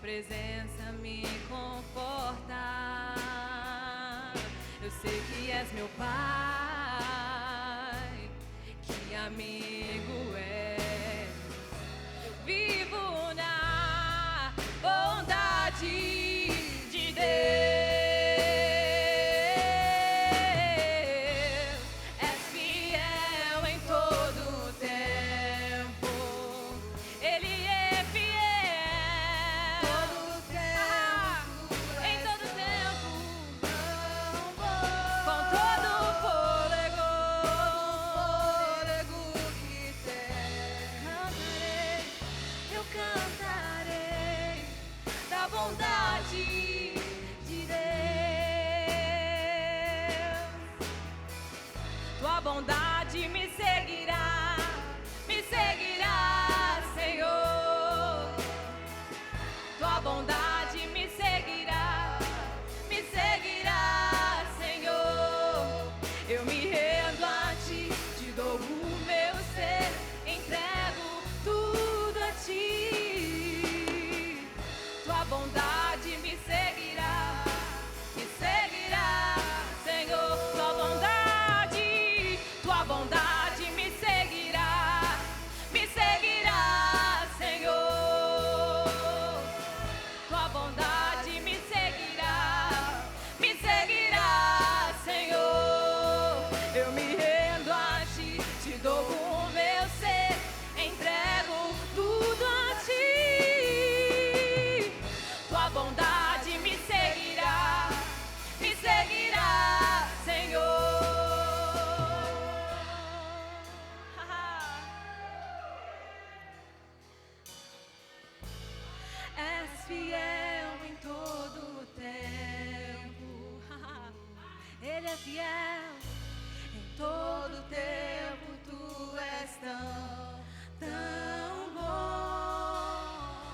presença me conforta. Eu sei que és meu Pai, que amigo és. Eu vivo na bondade de Deus. És fiel em todo tempo. Ele é fiel. Todo tempo, Em todo tempo. tão bom. Com todo o fôlego. Fôlego que tem. Eu cantarei da bondade de Deus. Tua bondade me seguirá, Senhor. Tua bondade me seguirá, Senhor. Eu me rendo a ti, te dou o meu ser, entrego tudo a ti. Tua bondade me seguirá, Senhor. Tua bondade me seguirá, Senhor. Tua bondade me seguirá, Senhor. Eu me rendo a ti, te dou o meu ser, entrego tudo a ti. Tua bondade me seguirá, Senhor. És fiel em todo o tempo. Ele é fiel em todo o tempo. Tu és tão bom.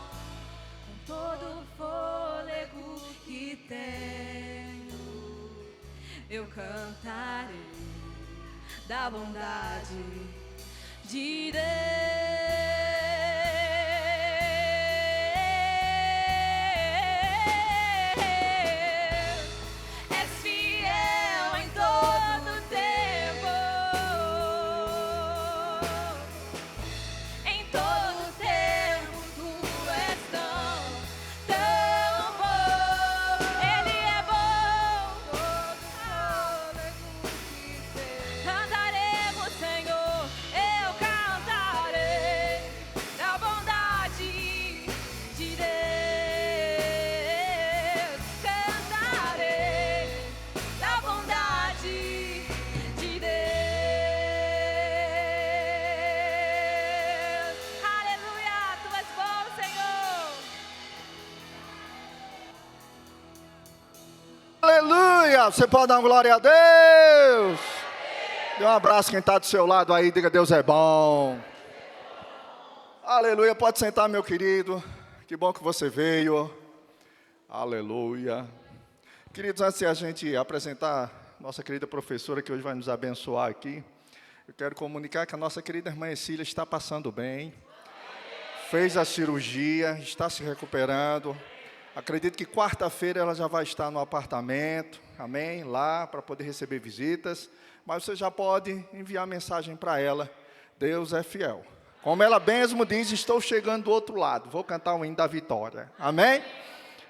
Com todo o fôlego que tenho, eu cantarei da bondade de Deus. És fiel em todo o tempo. Em todo o tempo tu és tão bom. Ele é bom. Cantaremos, Senhor. Eu cantarei da bondade de Deus. Cantarei da bondade de Deus. Aleluia, tu és bom, Senhor. Aleluia! Você pode dar uma glória a Deus? Dê um abraço quem está do seu lado aí, diga Deus é bom. Aleluia, pode sentar, meu querido. Que bom que você veio. Aleluia. Queridos, antes de a gente apresentar nossa querida professora que hoje vai nos abençoar aqui, eu quero comunicar que a nossa querida irmã Cecília está passando bem. Fez a cirurgia, está se recuperando. Acredito que quarta-feira ela já vai estar no apartamento, amém? Lá para poder receber visitas. Mas você já pode enviar mensagem para ela. Deus é fiel. Como ela mesmo diz, estou chegando do outro lado. Vou cantar o hino da vitória. Amém?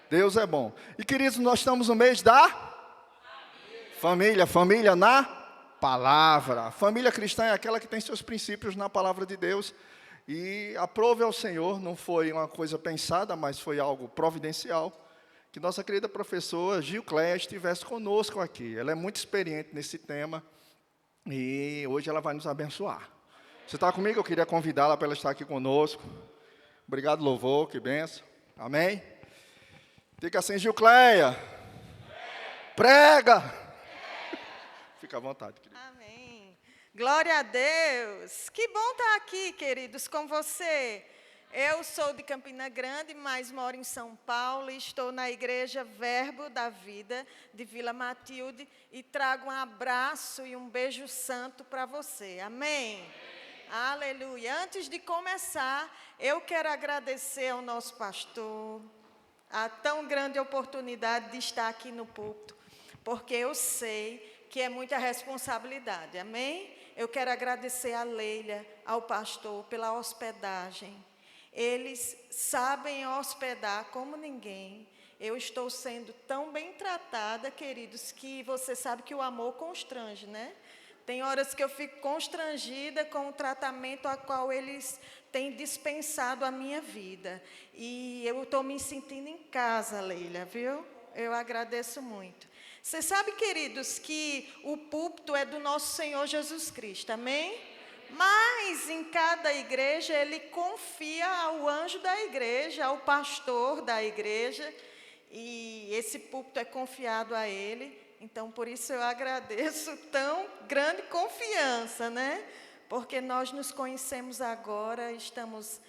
Deus é bom. E queridos, nós estamos no mês da família na palavra. A família cristã é aquela que tem seus princípios na palavra de Deus. E aprove ao Senhor, não foi uma coisa pensada, mas foi algo providencial, que nossa querida professora Gilcléia estivesse conosco aqui. Ela é muito experiente nesse tema e hoje ela vai nos abençoar. Você está comigo? Eu queria convidá-la para ela estar aqui conosco. Obrigado, louvor, que benção. Amém? Fica assim, Gilcléia. Prega! Fica à vontade, querido. Amém. Glória a Deus. Que bom estar aqui, queridos, com você. Eu sou de Campina Grande, mas moro em São Paulo e estou na Igreja Verbo da Vida de Vila Matilde e trago um abraço e um beijo santo para você. Amém? Aleluia. Antes de começar, eu quero agradecer ao nosso pastor, a tão grande oportunidade de estar aqui no púlpito, porque eu sei que é muita responsabilidade, amém? Eu quero agradecer a Leila, ao pastor, pela hospedagem. Eles sabem hospedar como ninguém. Eu estou sendo tão bem tratada, queridos, que você sabe que o amor constrange, né? Tem horas que eu fico constrangida com o tratamento a qual eles têm dispensado a minha vida. E eu estou me sentindo em casa, Leila, viu? Eu agradeço muito. Você sabe, queridos, que o púlpito é do nosso Senhor Jesus Cristo, amém? Mas em cada igreja ele confia ao anjo da igreja, ao pastor da igreja, e esse púlpito é confiado a ele. Então, por isso eu agradeço tão grande confiança, né? Porque nós nos conhecemos agora, estamos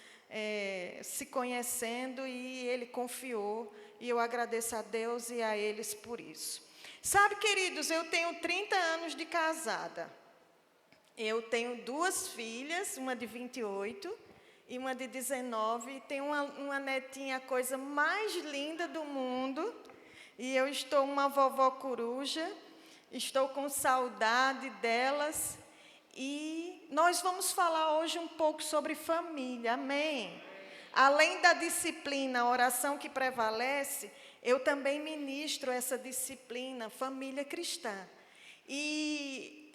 se conhecendo e ele confiou. E eu agradeço a Deus e a eles por isso. Sabe, queridos, eu tenho 30 anos de casada. Eu tenho 2 filhas, uma de 28 e uma de 19. E tenho uma netinha, a coisa mais linda do mundo. E eu estou uma vovó coruja, estou com saudade delas. E nós vamos falar hoje um pouco sobre família, amém? Além da disciplina, a oração que prevalece, eu também ministro essa disciplina, família cristã. E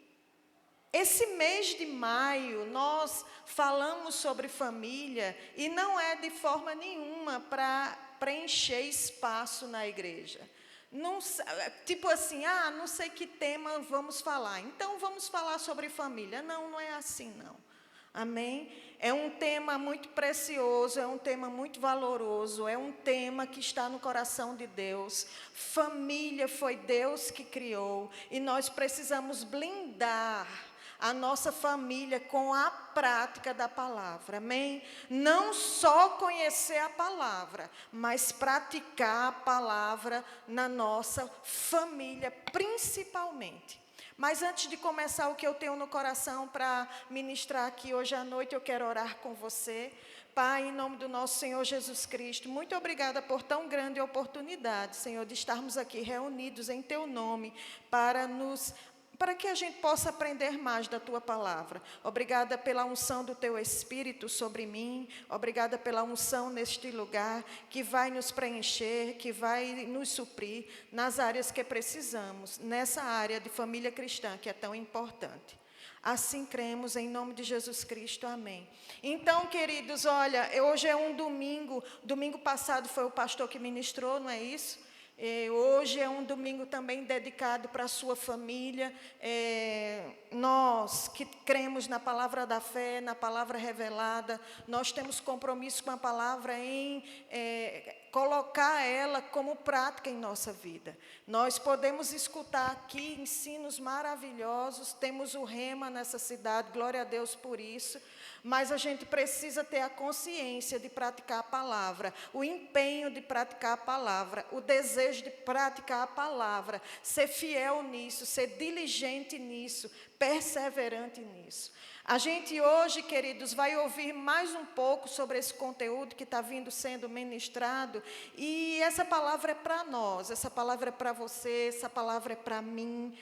esse mês de maio, nós falamos sobre família, e não é de forma nenhuma para preencher espaço na igreja. Não, tipo assim, não sei que tema vamos falar, então vamos falar sobre família. Não, não é assim, não. Amém? É um tema muito precioso, é um tema muito valoroso, é um tema que está no coração de Deus. Família foi Deus que criou, e nós precisamos blindar a nossa família com a prática da palavra, amém? Não só conhecer a palavra, mas praticar a palavra na nossa família, principalmente. Mas antes de começar o que eu tenho no coração para ministrar aqui hoje à noite, eu quero orar com você. Pai, em nome do nosso Senhor Jesus Cristo, muito obrigada por tão grande oportunidade, Senhor, de estarmos aqui reunidos em Teu nome para que a gente possa aprender mais da Tua palavra. Obrigada pela unção do Teu Espírito sobre mim. Obrigada pela unção neste lugar, que vai nos preencher, que vai nos suprir nas áreas que precisamos, nessa área de família cristã, que é tão importante. Assim cremos, em nome de Jesus Cristo, amém. Então, queridos, olha, hoje é um domingo. Domingo passado foi o pastor que ministrou, não é isso? Hoje é um domingo também dedicado para a sua família. Nós que cremos na palavra da fé, na palavra revelada, nós temos compromisso com a palavra em colocar ela como prática em nossa vida. Nós podemos escutar aqui ensinos maravilhosos, temos o Rema nessa cidade, glória a Deus por isso. Mas a gente precisa ter a consciência de praticar a palavra, o empenho de praticar a palavra, o desejo de praticar a palavra, ser fiel nisso, ser diligente nisso, perseverante nisso. A gente hoje, queridos, vai ouvir mais um pouco sobre esse conteúdo que está sendo ministrado, e essa palavra é para nós, essa palavra é para você, essa palavra é para mim,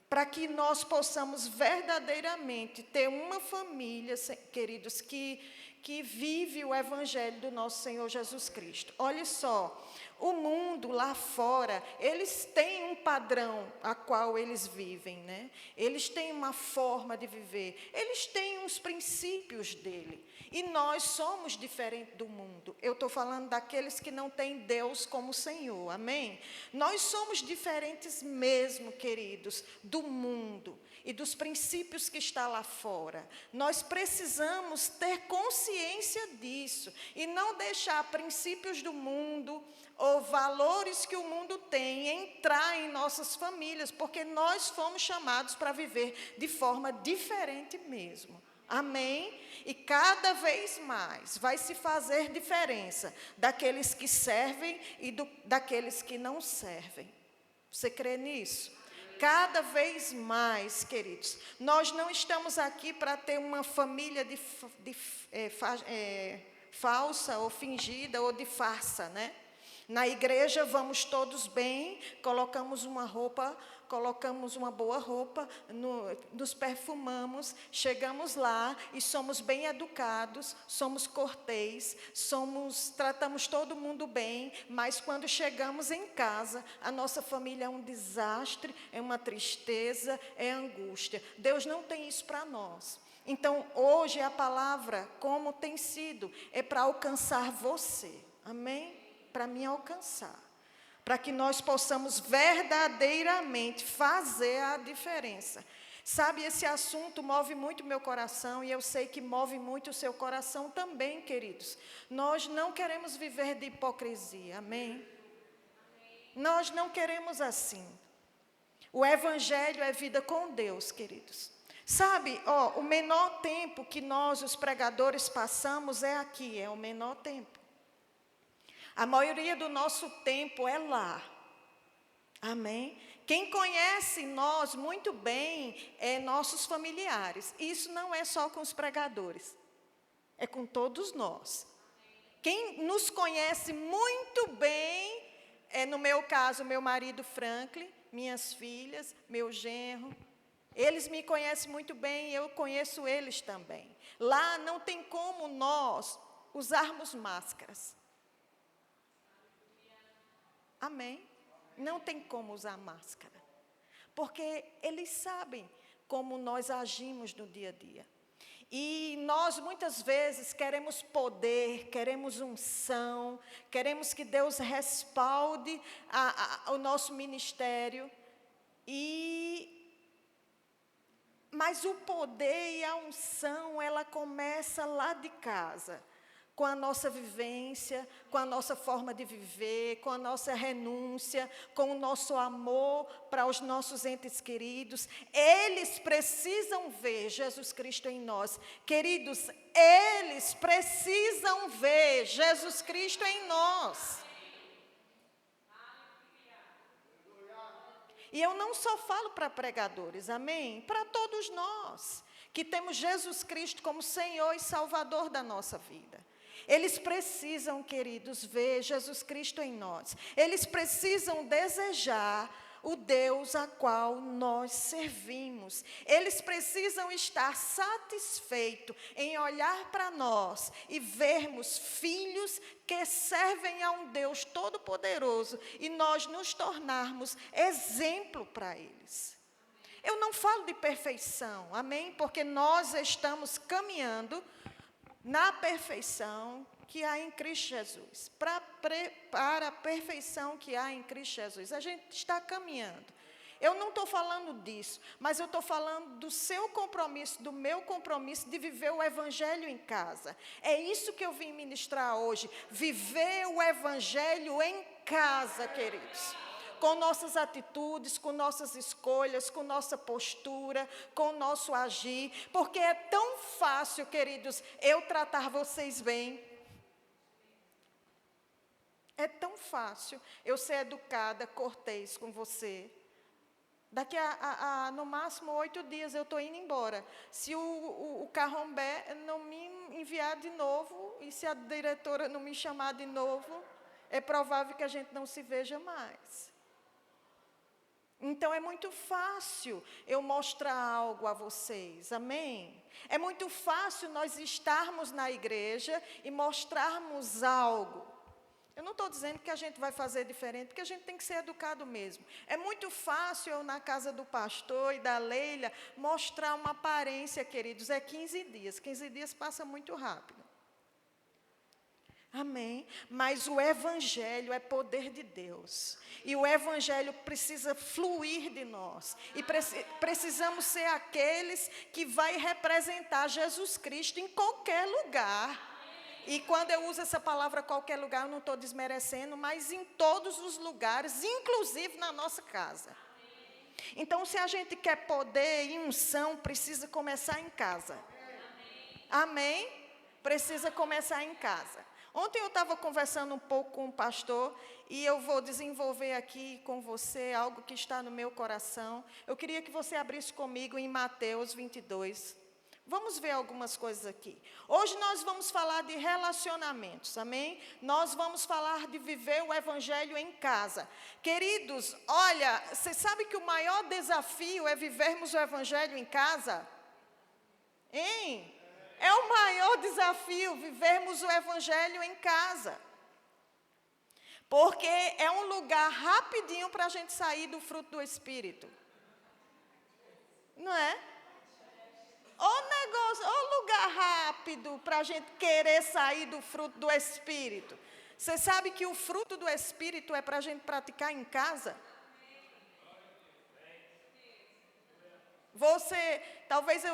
para que nós possamos verdadeiramente ter uma família, queridos, que vive o Evangelho do nosso Senhor Jesus Cristo. Olha só, o mundo lá fora, eles têm um padrão a qual eles vivem, né? Eles têm uma forma de viver, eles têm uns princípios dele. E nós somos diferentes do mundo. Eu estou falando daqueles que não têm Deus como Senhor, amém? Nós somos diferentes mesmo, queridos, do mundo e dos princípios que está lá fora. Nós precisamos ter consciência disso e não deixar princípios do mundo ou valores que o mundo tem entrar em nossas famílias, porque nós fomos chamados para viver de forma diferente mesmo. Amém? E cada vez mais vai se fazer diferença daqueles que servem e daqueles que não servem. Você crê nisso? Cada vez mais, queridos, nós não estamos aqui para ter uma família falsa ou fingida ou de farsa, né? Na igreja vamos todos bem, colocamos uma boa roupa, nos perfumamos, chegamos lá e somos bem educados, somos cortês, tratamos todo mundo bem, mas quando chegamos em casa, a nossa família é um desastre, é uma tristeza, é angústia. Deus não tem isso para nós. Então, hoje a palavra, como tem sido, é para alcançar você. Amém? Para me alcançar, para que nós possamos verdadeiramente fazer a diferença. Sabe, esse assunto move muito meu coração e eu sei que move muito o seu coração também, queridos. Nós não queremos viver de hipocrisia, amém? Nós não queremos assim. O evangelho é vida com Deus, queridos. Sabe, o menor tempo que nós, os pregadores, passamos é aqui, é o menor tempo. A maioria do nosso tempo é lá. Amém? Quem conhece nós muito bem é nossos familiares. Isso não é só com os pregadores. É com todos nós. Quem nos conhece muito bem é, no meu caso, meu marido Franklin, minhas filhas, meu genro. Eles me conhecem muito bem e eu conheço eles também. Lá não tem como nós usarmos máscaras. Amém? Não tem como usar máscara. Porque eles sabem como nós agimos no dia a dia. E nós, muitas vezes, queremos poder, queremos unção, queremos que Deus respalde o nosso ministério. Mas o poder e a unção, ela começa lá de casa. Com a nossa vivência, com a nossa forma de viver, com a nossa renúncia, com o nosso amor para os nossos entes queridos. Eles precisam ver Jesus Cristo em nós. Queridos, eles precisam ver Jesus Cristo em nós. E eu não só falo para pregadores, amém? Para todos nós, que temos Jesus Cristo como Senhor e Salvador da nossa vida. Eles precisam, queridos, ver Jesus Cristo em nós. Eles precisam desejar o Deus a qual nós servimos. Eles precisam estar satisfeitos em olhar para nós e vermos filhos que servem a um Deus todo-poderoso e nós nos tornarmos exemplo para eles. Eu não falo de perfeição, amém? Porque nós estamos caminhando na perfeição que há em Cristo Jesus, para a perfeição que há em Cristo Jesus. A gente está caminhando. Eu não estou falando disso, mas eu estou falando do seu compromisso, do meu compromisso de viver o Evangelho em casa. É isso que eu vim ministrar hoje, viver o Evangelho em casa, queridos. Com nossas atitudes, com nossas escolhas, com nossa postura, com o nosso agir, porque é tão fácil, queridos, eu tratar vocês bem. É tão fácil eu ser educada, cortês com você. Daqui a no máximo 8 dias eu estou indo embora. Se o Carrombé não me enviar de novo, e se a diretora não me chamar de novo, é provável que a gente não se veja mais. Então, é muito fácil eu mostrar algo a vocês, amém? É muito fácil nós estarmos na igreja e mostrarmos algo. Eu não estou dizendo que a gente vai fazer diferente, porque a gente tem que ser educado mesmo. É muito fácil eu, na casa do pastor e da Leila, mostrar uma aparência, queridos, é 15 dias. 15 dias passa muito rápido. Amém? Mas o Evangelho é poder de Deus. E o Evangelho precisa fluir de nós. E precisamos ser aqueles que vai representar Jesus Cristo em qualquer lugar. E quando eu uso essa palavra qualquer lugar, eu não estou desmerecendo, mas em todos os lugares, inclusive na nossa casa. Então, se a gente quer poder e unção, precisa começar em casa. Amém? Precisa começar em casa. Ontem eu estava conversando um pouco com o pastor e eu vou desenvolver aqui com você algo que está no meu coração. Eu queria que você abrisse comigo em Mateus 22. Vamos ver algumas coisas aqui. Hoje nós vamos falar de relacionamentos, amém? Nós vamos falar de viver o evangelho em casa. Queridos, olha, você sabe que o maior desafio é vivermos o evangelho em casa? Hein? É o maior desafio vivermos o evangelho em casa. Porque é um lugar rapidinho para a gente sair do fruto do Espírito. Não é? O lugar rápido para a gente querer sair do fruto do Espírito. Você sabe que o fruto do Espírito é para a gente praticar em casa? Talvez eu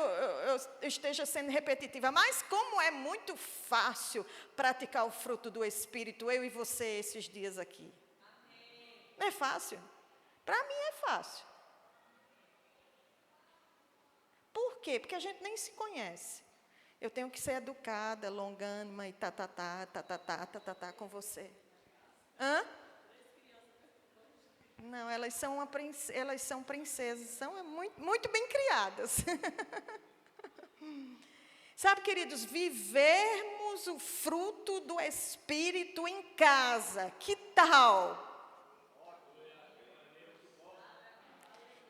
esteja sendo repetitiva, mas como é muito fácil praticar o fruto do Espírito, eu e você, esses dias aqui. Não é fácil? Para mim é fácil. Por quê? Porque a gente nem se conhece. Eu tenho que ser educada, longânima e tá com você. Hã? Não, elas são princesas, são muito bem criadas. Sabe, queridos, vivermos o fruto do Espírito em casa, que tal?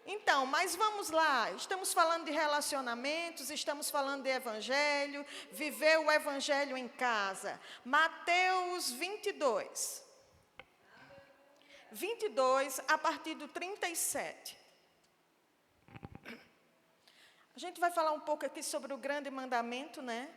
Então, mas vamos lá, estamos falando de relacionamentos, estamos falando de evangelho, viver o evangelho em casa. Mateus 22. 22, a partir do 37. A gente vai falar um pouco aqui sobre o grande mandamento, né?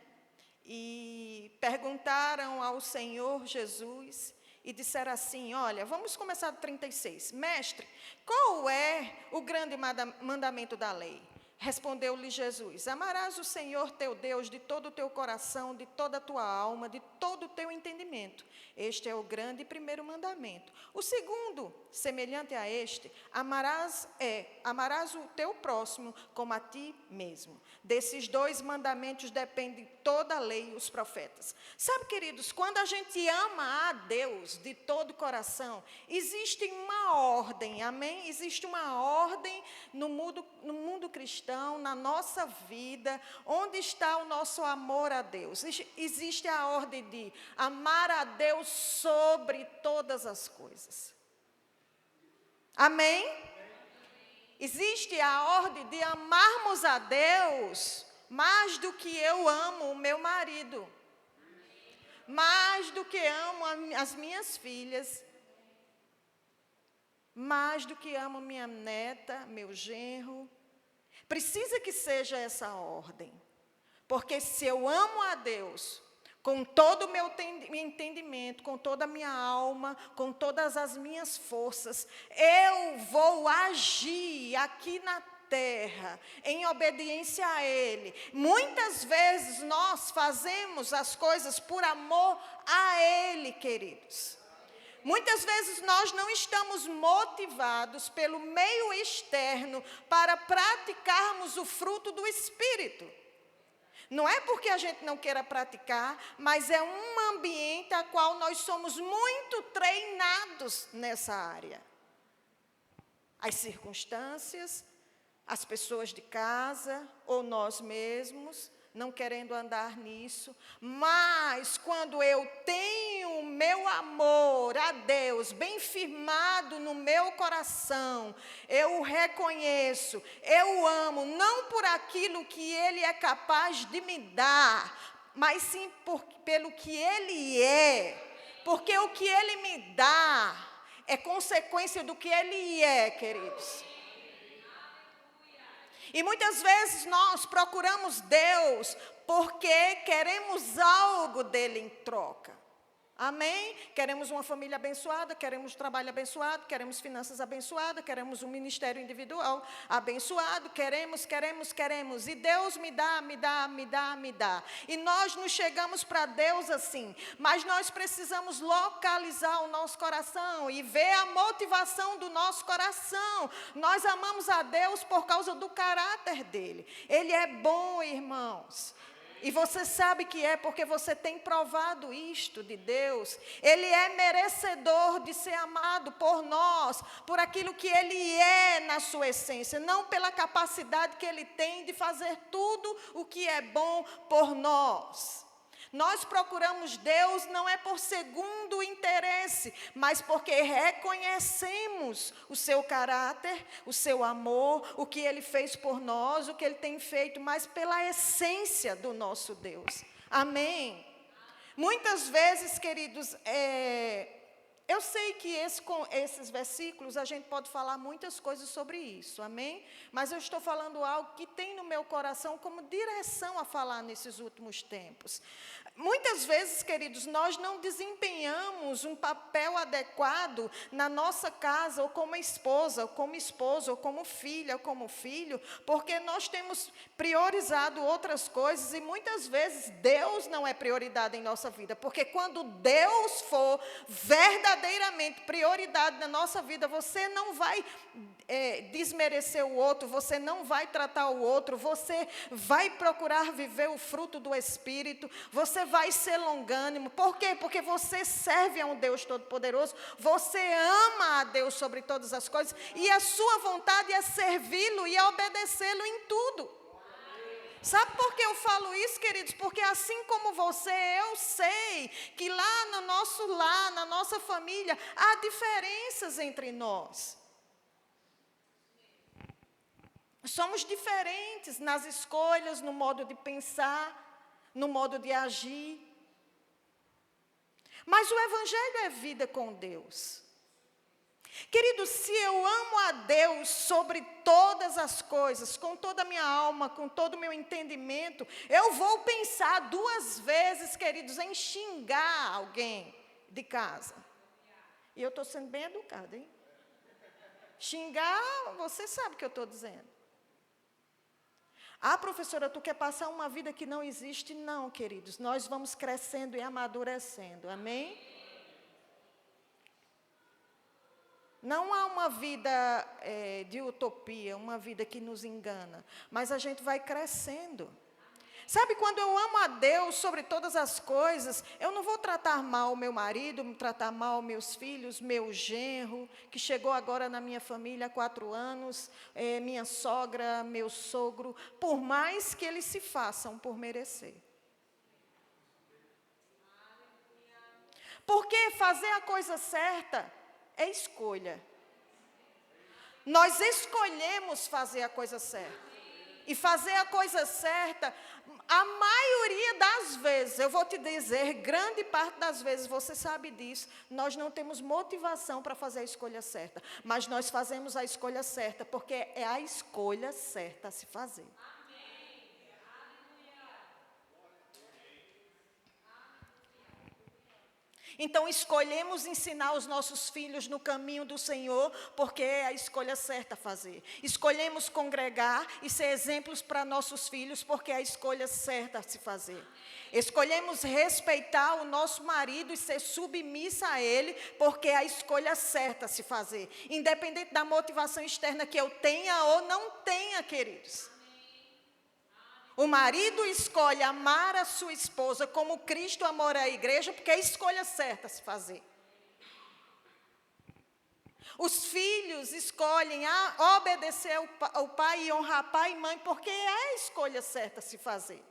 E perguntaram ao Senhor Jesus e disseram assim, olha, vamos começar do 36. Mestre, qual é o grande mandamento da lei? Respondeu-lhe Jesus, amarás o Senhor teu Deus de todo o teu coração, de toda a tua alma, de todo o teu entendimento. Este é o grande e primeiro mandamento. O segundo, semelhante a este, amarás o teu próximo como a ti mesmo. Desses dois mandamentos depende toda a lei e os profetas. Sabe, queridos, quando a gente ama a Deus de todo o coração, existe uma ordem, amém? Existe uma ordem no mundo cristão, na nossa vida, onde está o nosso amor a Deus. Existe a ordem de amar a Deus sobre todas as coisas. Amém? Existe a ordem de amarmos a Deus mais do que eu amo o meu marido, mais do que amo as minhas filhas, mais do que amo minha neta, meu genro. Precisa que seja essa ordem, porque se eu amo a Deus com todo o meu entendimento, com toda a minha alma, com todas as minhas forças, eu vou agir aqui na terra, em obediência a Ele. Muitas vezes nós fazemos as coisas por amor a Ele, queridos. Muitas vezes nós não estamos motivados pelo meio externo para praticarmos o fruto do Espírito. Não é porque a gente não queira praticar, mas é um ambiente a qual nós somos muito treinados nessa área. As circunstâncias, as pessoas de casa, ou nós mesmos, não querendo andar nisso, mas quando eu tenho o meu amor a Deus bem firmado no meu coração, eu o reconheço, eu o amo, não por aquilo que Ele é capaz de me dar, mas sim pelo que Ele é, porque o que Ele me dá é consequência do que Ele é, queridos. E muitas vezes nós procuramos Deus porque queremos algo dele em troca. Amém? Queremos uma família abençoada, queremos trabalho abençoado, queremos finanças abençoadas, queremos um ministério individual abençoado, queremos. E Deus me dá. E nós nos chegamos para Deus assim, mas nós precisamos localizar o nosso coração e ver a motivação do nosso coração. Nós amamos a Deus por causa do caráter dele. Ele é bom, irmãos. E você sabe que é porque você tem provado isto de Deus. Ele é merecedor de ser amado por nós, por aquilo que Ele é na sua essência, não pela capacidade que Ele tem de fazer tudo o que é bom por nós. Nós procuramos Deus não é por segundo interesse, mas porque reconhecemos o seu caráter, o seu amor, o que Ele fez por nós, o que Ele tem feito, mas pela essência do nosso Deus. Amém? Muitas vezes, queridos, eu sei que com esses versículos a gente pode falar muitas coisas sobre isso, amém? Mas eu estou falando algo que tem no meu coração como direção a falar nesses últimos tempos. Muitas vezes, queridos, nós não desempenhamos um papel adequado na nossa casa, ou como esposa, ou como esposo, ou como filha, ou como filho, porque nós temos priorizado outras coisas e muitas vezes Deus não é prioridade em nossa vida, porque quando Deus for verdadeiramente prioridade na nossa vida, você não vai desmerecer o outro, você não vai tratar o outro, você vai procurar viver o fruto do Espírito, você vai ser longânimo. Por quê? Porque você serve a um Deus Todo-Poderoso, você ama a Deus sobre todas as coisas, e a sua vontade é servi-lo e obedecê-lo em tudo. Sabe por que eu falo isso, queridos? Porque assim como você, eu sei que lá no nosso lar, na nossa família, há diferenças entre nós. Somos diferentes nas escolhas, no modo de pensar, no modo de agir. Mas o Evangelho é vida com Deus. Queridos, se eu amo a Deus sobre todas as coisas, com toda a minha alma, com todo o meu entendimento, eu vou pensar 2 vezes, queridos, em xingar alguém de casa. E eu estou sendo bem educada, hein? Xingar, você sabe o que eu estou dizendo. Ah, professora, tu quer passar uma vida que não existe? Não, queridos, nós vamos crescendo e amadurecendo, amém? Não há uma vida de utopia, uma vida que nos engana, mas a gente vai crescendo. Sabe, quando eu amo a Deus sobre todas as coisas, eu não vou tratar mal o meu marido, tratar mal meus filhos, meu genro, que chegou agora na minha família há 4 anos, minha sogra, meu sogro, por mais que eles se façam por merecer. Porque fazer a coisa certa é escolha. Nós escolhemos fazer a coisa certa. E fazer a coisa certa, a maioria das vezes, eu vou te dizer, grande parte das vezes, você sabe disso, nós não temos motivação para fazer a escolha certa. Mas nós fazemos a escolha certa, porque é a escolha certa a se fazer. Então, escolhemos ensinar os nossos filhos no caminho do Senhor, porque é a escolha certa a fazer. Escolhemos congregar e ser exemplos para nossos filhos, porque é a escolha certa a se fazer. Escolhemos respeitar o nosso marido e ser submissa a ele, porque é a escolha certa a se fazer. Independente da motivação externa que eu tenha ou não tenha, queridos. O marido escolhe amar a sua esposa como Cristo amou a igreja, porque é a escolha certa a se fazer. Os filhos escolhem obedecer ao pai e honrar pai e mãe, porque é a escolha certa a se fazer.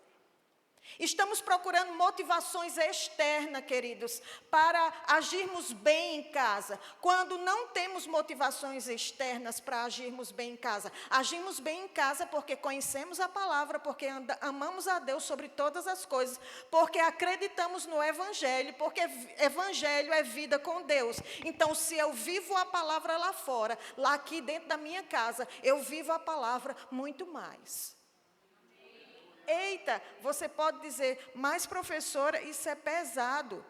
Estamos procurando motivações externas, queridos, para agirmos bem em casa. Quando não temos motivações externas para agirmos bem em casa, agimos bem em casa porque conhecemos a palavra, porque amamos a Deus sobre todas as coisas, porque acreditamos no Evangelho, porque Evangelho é vida com Deus. Então, se eu vivo a palavra lá fora, lá aqui dentro da minha casa, eu vivo a palavra muito mais. Eita, você pode dizer, mas professora, isso é pesado.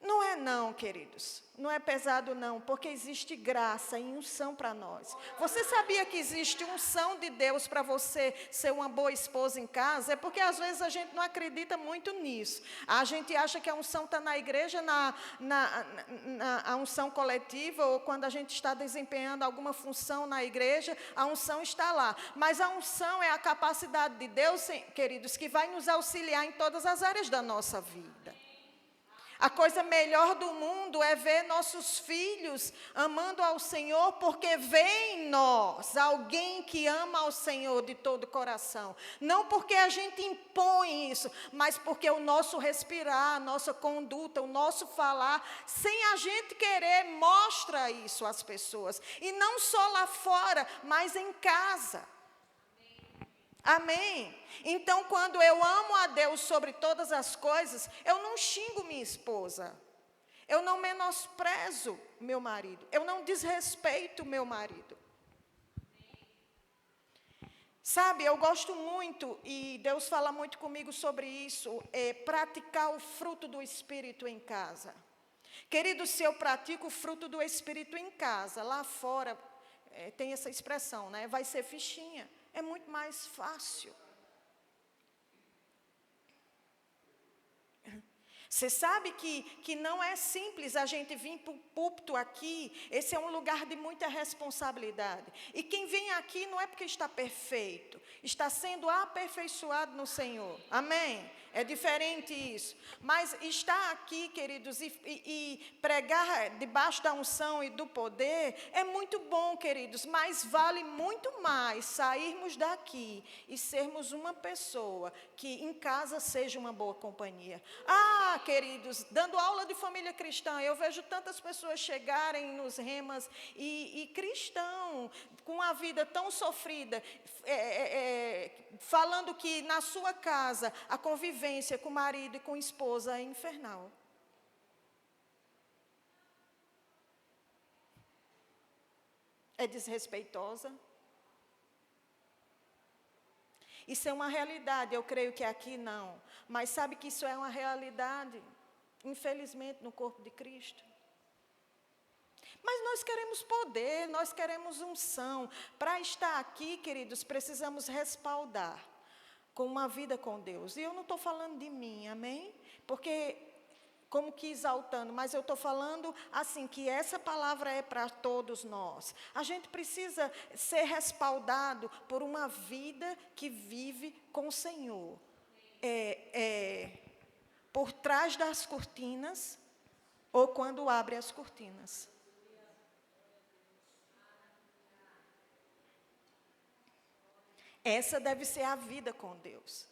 Não é não, queridos. Não é pesado não, porque existe graça e unção para nós. Você sabia que existe unção de Deus para você ser uma boa esposa em casa? É porque às vezes a gente não acredita muito nisso. A gente acha que a unção está na igreja, a unção coletiva, ou quando a gente está desempenhando alguma função na igreja, a unção está lá. Mas a unção é a capacidade de Deus, queridos, que vai nos auxiliar em todas as áreas da nossa vida. A coisa melhor do mundo é ver nossos filhos amando ao Senhor, porque vê em nós alguém que ama ao Senhor de todo o coração. Não porque a gente impõe isso, mas porque o nosso respirar, a nossa conduta, o nosso falar, sem a gente querer, mostra isso às pessoas. E não só lá fora, mas em casa. Amém? Então, quando eu amo a Deus sobre todas as coisas, eu não xingo minha esposa. Eu não menosprezo meu marido. Eu não desrespeito meu marido. Sabe, eu gosto muito, e Deus fala muito comigo sobre isso, praticar o fruto do Espírito em casa. Querido, se eu pratico o fruto do Espírito em casa, lá fora, tem essa expressão, né? Vai ser fichinha. É muito mais fácil. Você sabe que não é simples a gente vir para o púlpito aqui. Esse é um lugar de muita responsabilidade. E quem vem aqui não é porque está perfeito. Está sendo aperfeiçoado no Senhor. Amém? É diferente isso. Mas estar aqui, queridos, e pregar debaixo da unção e do poder é muito bom, queridos. Mas vale muito mais sairmos daqui e sermos uma pessoa que em casa seja uma boa companhia. Queridos, dando aula de família cristã, eu vejo tantas pessoas chegarem nos remas e cristão, com a vida tão sofrida, falando que na sua casa a convivência com o marido e com a esposa é infernal. É desrespeitosa. Isso é uma realidade, eu creio que aqui não. Mas sabe que isso é uma realidade, infelizmente, no corpo de Cristo. Mas nós queremos poder, nós queremos unção. Para estar aqui, queridos, precisamos respaldar com uma vida com Deus. E eu não estou falando de mim, amém? Porque, como que exaltando, mas eu estou falando assim, que essa palavra é para todos nós. A gente precisa ser respaldado por uma vida que vive com o Senhor. Por trás das cortinas, ou quando abre as cortinas. Essa deve ser a vida com Deus.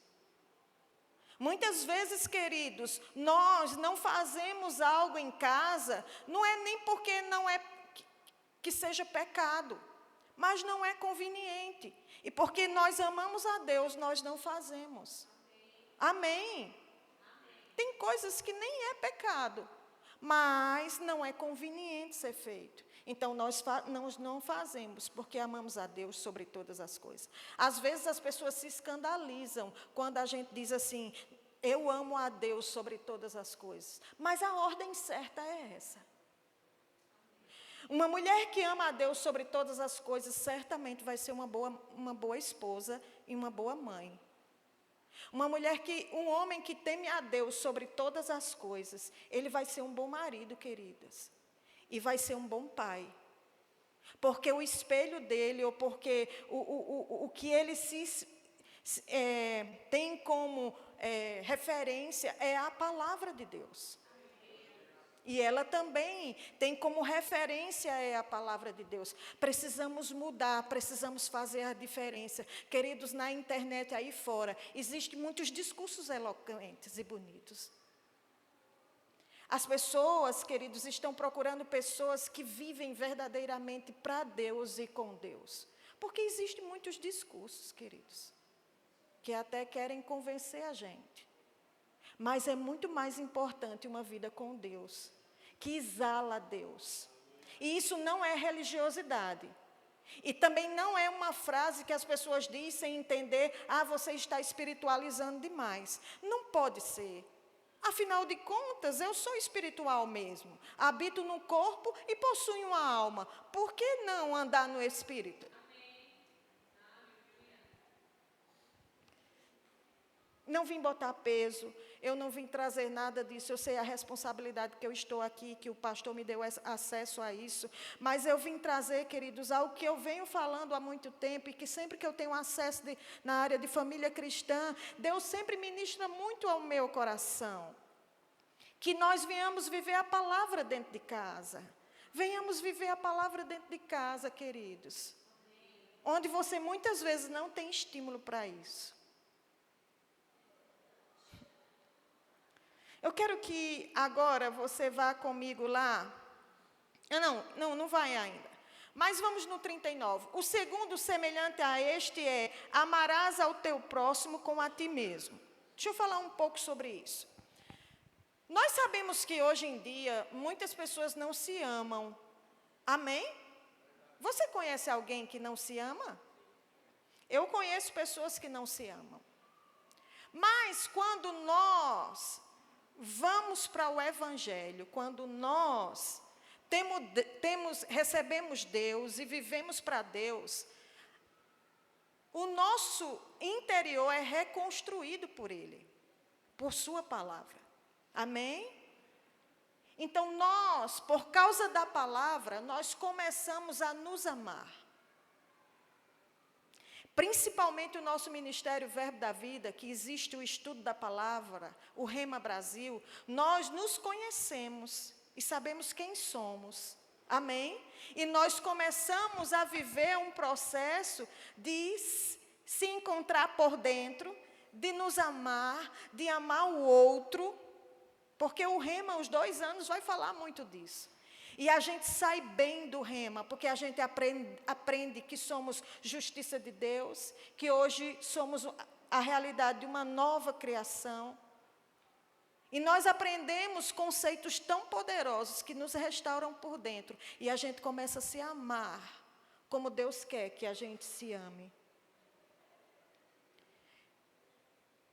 Muitas vezes, queridos, nós não fazemos algo em casa, não é nem porque não é que seja pecado, mas não é conveniente. E porque nós amamos a Deus, nós não fazemos. Amém? Tem coisas que nem é pecado, mas não é conveniente ser feito. Então, nós não fazemos, porque amamos a Deus sobre todas as coisas. Às vezes, as pessoas se escandalizam quando a gente diz assim, eu amo a Deus sobre todas as coisas. Mas a ordem certa é essa. Uma mulher que ama a Deus sobre todas as coisas, certamente vai ser uma boa esposa e uma boa mãe. Um homem que teme a Deus sobre todas as coisas, ele vai ser um bom marido, queridas. E vai ser um bom pai. Porque o espelho dele, ou porque o que ele tem como referência é a palavra de Deus. E ela também tem como referência a palavra de Deus. Precisamos mudar, precisamos fazer a diferença. Queridos, na internet aí fora, existem muitos discursos eloquentes e bonitos. As pessoas, queridos, estão procurando pessoas que vivem verdadeiramente para Deus e com Deus. Porque existem muitos discursos, queridos, que até querem convencer a gente. Mas é muito mais importante uma vida com Deus, que exala Deus. E isso não é religiosidade. E também não é uma frase que as pessoas dizem sem entender, você está espiritualizando demais. Não pode ser. Afinal de contas, eu sou espiritual mesmo. Habito no corpo e possuo uma alma. Por que não andar no espírito? Não vim botar peso, eu não vim trazer nada disso. Eu sei a responsabilidade que eu estou aqui, que o pastor me deu acesso a isso. Mas eu vim trazer, queridos, algo que eu venho falando há muito tempo e que sempre que eu tenho acesso na área de família cristã, Deus sempre ministra muito ao meu coração. Que nós venhamos viver a palavra dentro de casa. Venhamos viver a palavra dentro de casa, queridos. Onde você muitas vezes não tem estímulo para isso. Eu quero que agora você vá comigo lá. Não vai ainda. Mas vamos no 39. O segundo semelhante a este é: amarás ao teu próximo como a ti mesmo. Deixa eu falar um pouco sobre isso. Nós sabemos que hoje em dia muitas pessoas não se amam. Amém? Você conhece alguém que não se ama? Eu conheço pessoas que não se amam. Mas quando nós vamos para o Evangelho, quando nós recebemos Deus e vivemos para Deus, o nosso interior é reconstruído por Ele, por Sua palavra. Amém? Então nós, por causa da palavra, nós começamos a nos amar. Principalmente o nosso Ministério Verbo da Vida, que existe o estudo da palavra, o Rema Brasil, nós nos conhecemos e sabemos quem somos. Amém? E nós começamos a viver um processo de se encontrar por dentro, de nos amar, de amar o outro, porque o Rema, os 2 anos, vai falar muito disso. E a gente sai bem do Rema, porque a gente aprende que somos justiça de Deus, que hoje somos a realidade de uma nova criação. E nós aprendemos conceitos tão poderosos que nos restauram por dentro. E a gente começa a se amar, como Deus quer que a gente se ame.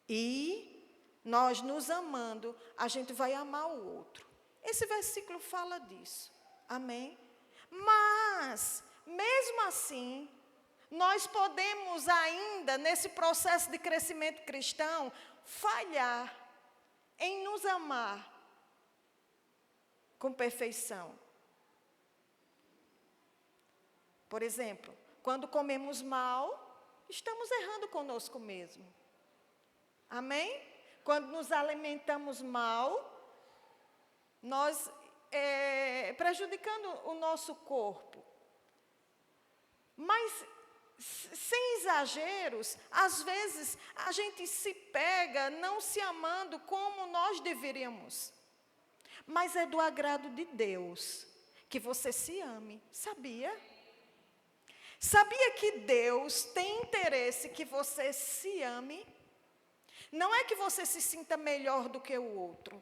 E nós nos amando, a gente vai amar o outro. Esse versículo fala disso. Amém? Mas, mesmo assim, nós podemos ainda, nesse processo de crescimento cristão, falhar em nos amar com perfeição. Por exemplo, quando comemos mal, estamos errando conosco mesmo. Amém? Quando nos alimentamos mal, nós prejudicando o nosso corpo. Mas, sem exageros, às vezes a gente se pega não se amando como nós deveríamos. Mas é do agrado de Deus que você se ame. Sabia? Sabia que Deus tem interesse que você se ame? Não é que você se sinta melhor do que o outro,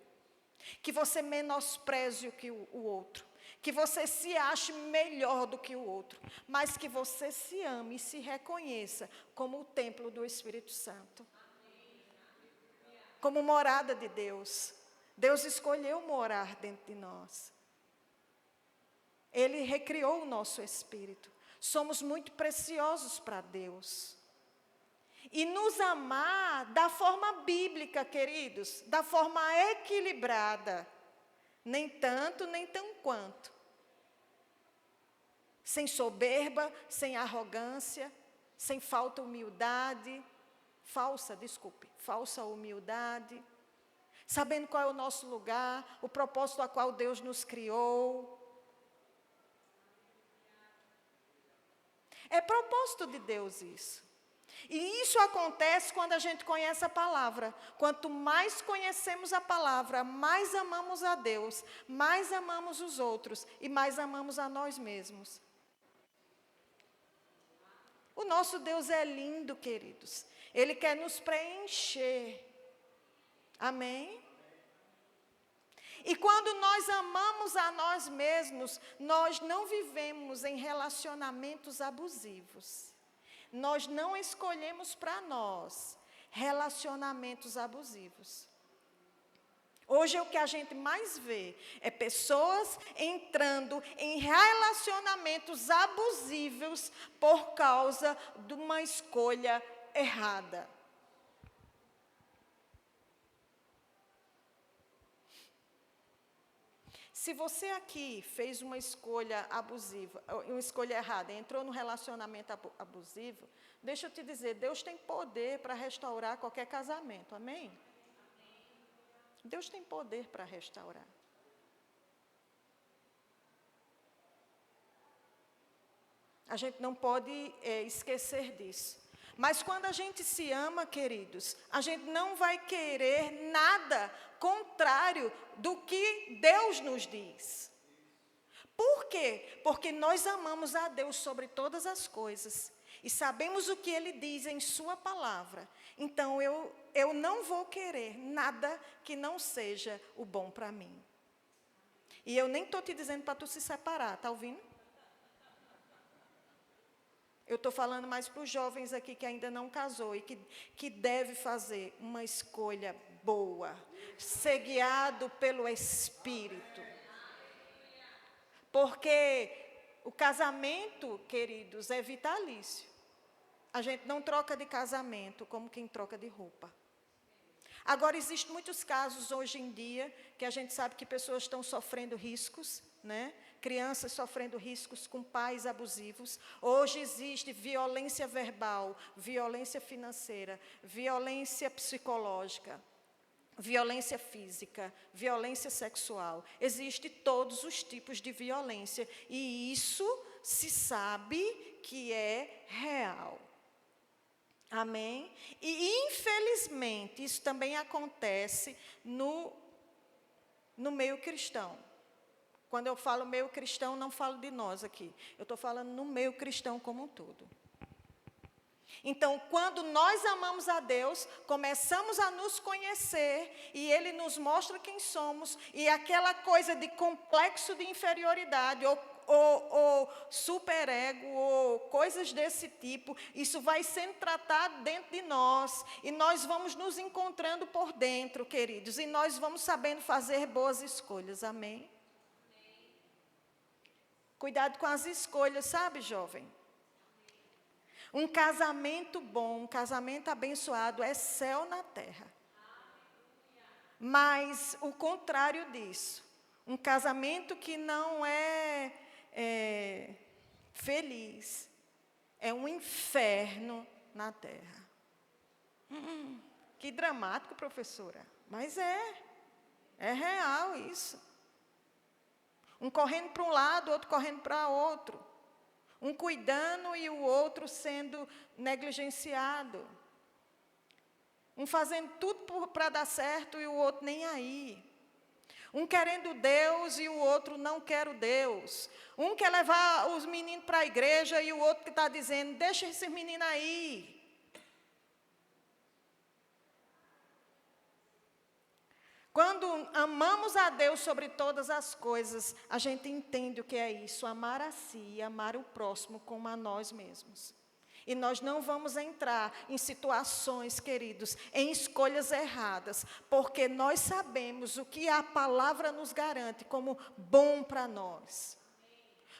que você menospreze o que o outro, que você se ache melhor do que o outro, mas que você se ame e se reconheça como o templo do Espírito Santo, como morada de Deus. Deus escolheu morar dentro de nós. Ele recriou o nosso espírito. Somos muito preciosos para Deus. E nos amar da forma bíblica, queridos, da forma equilibrada. Nem tanto, nem tão quanto. Sem soberba, sem arrogância, sem falsa humildade. Falsa humildade. Sabendo qual é o nosso lugar, o propósito a qual Deus nos criou. É propósito de Deus isso. E isso acontece quando a gente conhece a palavra. Quanto mais conhecemos a palavra, mais amamos a Deus, mais amamos os outros e mais amamos a nós mesmos. O nosso Deus é lindo, queridos. Ele quer nos preencher. Amém? E quando nós amamos a nós mesmos, nós não vivemos em relacionamentos abusivos. Nós não escolhemos para nós relacionamentos abusivos. Hoje o que a gente mais vê é pessoas entrando em relacionamentos abusivos por causa de uma escolha errada. Se você aqui fez uma escolha abusiva, uma escolha errada, entrou num relacionamento abusivo, deixa eu te dizer, Deus tem poder para restaurar qualquer casamento, amém? Deus tem poder para restaurar. A gente não pode esquecer disso. Mas quando a gente se ama, queridos, a gente não vai querer nada contrário do que Deus nos diz. Por quê? Porque nós amamos a Deus sobre todas as coisas. E sabemos o que Ele diz em Sua palavra. Então, eu não vou querer nada que não seja o bom para mim. E eu nem estou te dizendo para tu se separar, está ouvindo? Eu estou falando mais para os jovens aqui que ainda não casou e que deve fazer uma escolha boa, ser guiado pelo Espírito. Porque o casamento, queridos, é vitalício. A gente não troca de casamento como quem troca de roupa. Agora, existem muitos casos hoje em dia que a gente sabe que pessoas estão sofrendo riscos, né? Crianças sofrendo riscos com pais abusivos. Hoje existe violência verbal, violência financeira, violência psicológica, violência física, violência sexual. Existem todos os tipos de violência e isso se sabe que é real. Amém? E infelizmente isso também acontece no meio cristão. Quando eu falo meio cristão, não falo de nós aqui. Eu estou falando no meio cristão como um todo. Então, quando nós amamos a Deus, começamos a nos conhecer e Ele nos mostra quem somos. E aquela coisa de complexo de inferioridade ou superego ou coisas desse tipo, isso vai sendo tratado dentro de nós. E nós vamos nos encontrando por dentro, queridos. E nós vamos sabendo fazer boas escolhas. Amém? Cuidado com as escolhas, sabe, jovem? Um casamento bom, um casamento abençoado é céu na terra. Mas o contrário disso, um casamento que não é feliz, é um inferno na terra. Que dramático, professora. Mas é real isso. Um correndo para um lado, outro correndo para outro. Um cuidando e o outro sendo negligenciado. Um fazendo tudo para dar certo e o outro nem aí. Um querendo Deus e o outro não quer o Deus. Um quer levar os meninos para a igreja e o outro que está dizendo, deixa esses meninos aí. Quando amamos a Deus sobre todas as coisas, a gente entende o que é isso, amar a si e amar o próximo como a nós mesmos. E nós não vamos entrar em situações, queridos, em escolhas erradas, porque nós sabemos o que a palavra nos garante como bom para nós.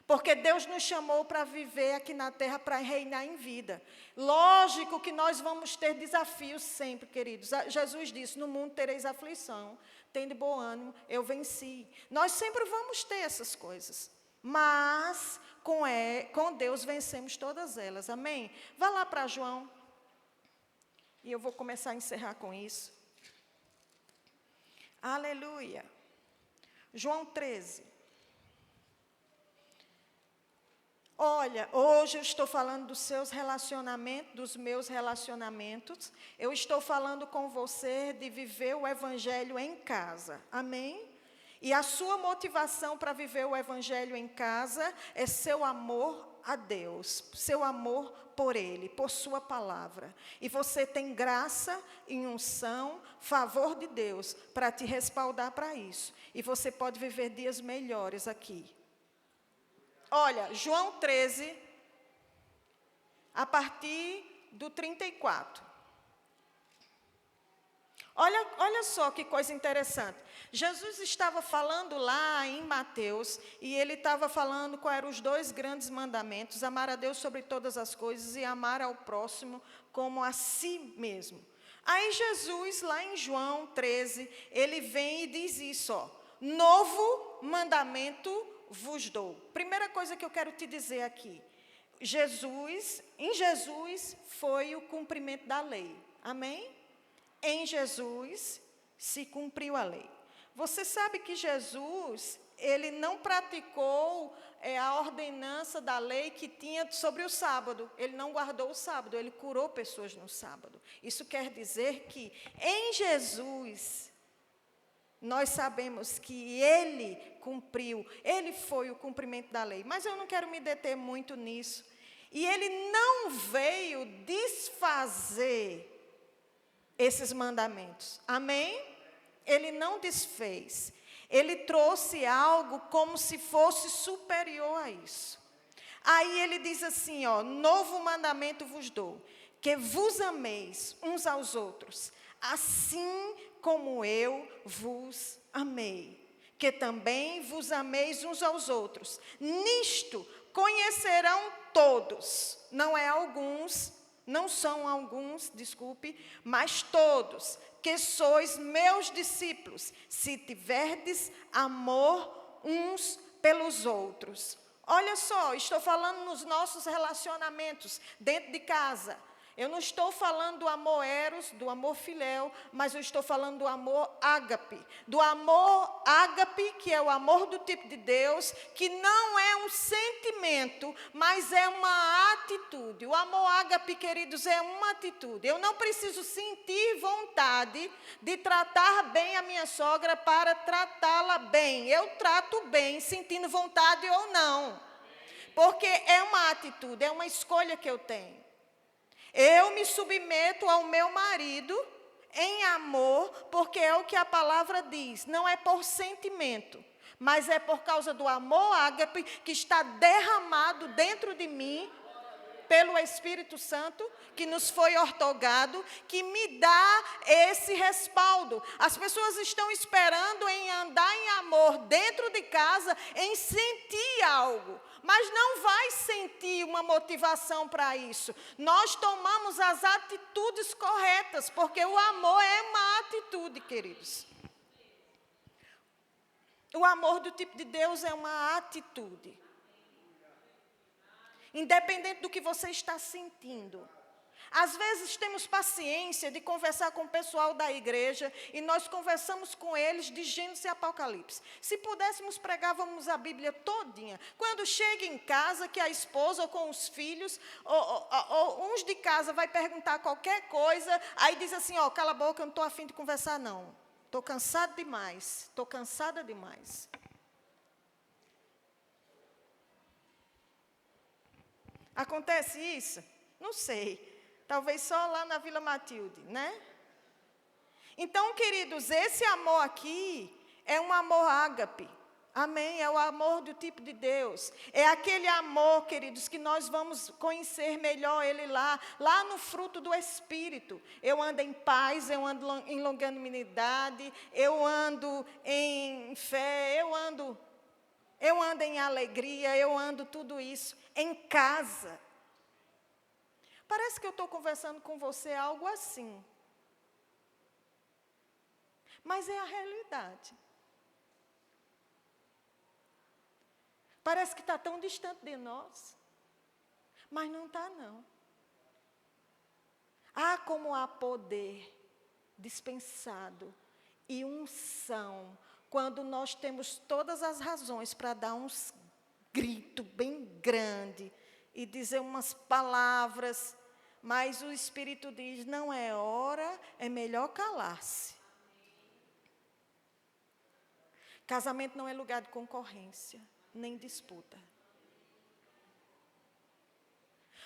Porque Deus nos chamou para viver aqui na terra, para reinar em vida. Lógico que nós vamos ter desafios sempre, queridos. Jesus disse, no mundo tereis aflição, tende bom ânimo, eu venci. Nós sempre vamos ter essas coisas. Mas com Deus vencemos todas elas, amém? Vá lá para João. E eu vou começar a encerrar com isso. Aleluia. João 13. Olha, hoje eu estou falando dos seus relacionamentos, dos meus relacionamentos. Eu estou falando com você de viver o Evangelho em casa. Amém? E a sua motivação para viver o Evangelho em casa é seu amor a Deus, seu amor por Ele, por sua palavra. E você tem graça e unção, favor de Deus para te respaldar para isso. E você pode viver dias melhores aqui. Olha, João 13, a partir do 34. Olha só que coisa interessante. Jesus estava falando lá em Mateus, e ele estava falando quais eram os 2 grandes mandamentos: amar a Deus sobre todas as coisas e amar ao próximo como a si mesmo. Aí Jesus, lá em João 13, ele vem e diz isso, ó: novo mandamento vos dou. Primeira coisa que eu quero te dizer aqui: em Jesus foi o cumprimento da lei. Amém? Em Jesus se cumpriu a lei. Você sabe que Jesus, ele não praticou a ordenança da lei que tinha sobre o sábado. Ele não guardou o sábado, ele curou pessoas no sábado. Isso quer dizer que em Jesus, nós sabemos que ele cumpriu, ele foi o cumprimento da lei. Mas eu não quero me deter muito nisso. E ele não veio desfazer esses mandamentos. Amém? Ele não desfez. Ele trouxe algo como se fosse superior a isso. Aí ele diz assim, ó: novo mandamento vos dou, que vos ameis uns aos outros, assim como eu vos amei. Que também vos ameis uns aos outros. Nisto conhecerão todos, não é alguns, não são alguns, desculpe, mas todos, que sois meus discípulos, se tiverdes amor uns pelos outros. Olha só, estou falando nos nossos relacionamentos dentro de casa. Eu não estou falando do amor eros, do amor filéu, mas eu estou falando do amor ágape. Do amor ágape, que é o amor do tipo de Deus, que não é um sentimento, mas é uma atitude. O amor ágape, queridos, é uma atitude. Eu não preciso sentir vontade de tratar bem a minha sogra para tratá-la bem. Eu trato bem, sentindo vontade ou não. Porque é uma atitude, é uma escolha que eu tenho. Eu me submeto ao meu marido em amor, porque é o que a palavra diz. Não é por sentimento, mas é por causa do amor ágape que está derramado dentro de mim, pelo Espírito Santo, que nos foi outorgado, que me dá esse respaldo. As pessoas estão esperando em andar em amor dentro de casa, em sentir algo, mas não vai sentir uma motivação para isso. Nós tomamos as atitudes corretas, porque o amor é uma atitude, queridos. O amor do tipo de Deus é uma atitude. Independente do que você está sentindo. Às vezes temos paciência de conversar com o pessoal da igreja e nós conversamos com eles de Gênesis e Apocalipse. Se pudéssemos, pregávamos a Bíblia todinha. Quando chega em casa, que a esposa ou com os filhos, ou uns de casa vai perguntar qualquer coisa, aí diz assim, ó, cala a boca, eu não estou afim de conversar não. Estou cansado demais, estou cansada demais. Acontece isso? Não sei. Talvez só lá na Vila Matilde, né? Então, queridos, esse amor aqui é um amor ágape. Amém? É o amor do tipo de Deus. É aquele amor, queridos, que nós vamos conhecer melhor ele lá no fruto do Espírito. Eu ando em paz, eu ando em longanimidade, eu ando em fé, eu ando em alegria, eu ando tudo isso em casa. Parece que eu estou conversando com você algo assim. Mas é a realidade. Parece que está tão distante de nós. Mas não está, não. Como há poder dispensado e unção, quando nós temos todas as razões para dar uns gritos bem grande e dizer umas palavras, mas o Espírito diz, não é hora, é melhor calar-se. Casamento não é lugar de concorrência, nem disputa.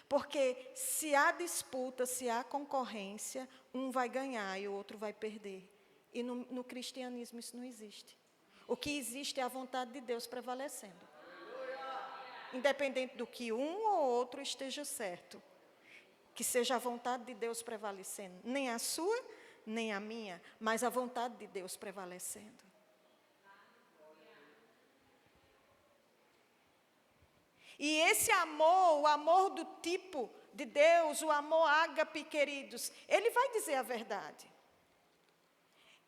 Porque se há disputa, se há concorrência, um vai ganhar e o outro vai perder. E no cristianismo isso não existe. O que existe é a vontade de Deus prevalecendo. Independente do que um ou outro esteja certo. Que seja a vontade de Deus prevalecendo. Nem a sua, nem a minha, mas a vontade de Deus prevalecendo. E esse amor, o amor do tipo de Deus, o amor ágape, queridos, ele vai dizer a verdade.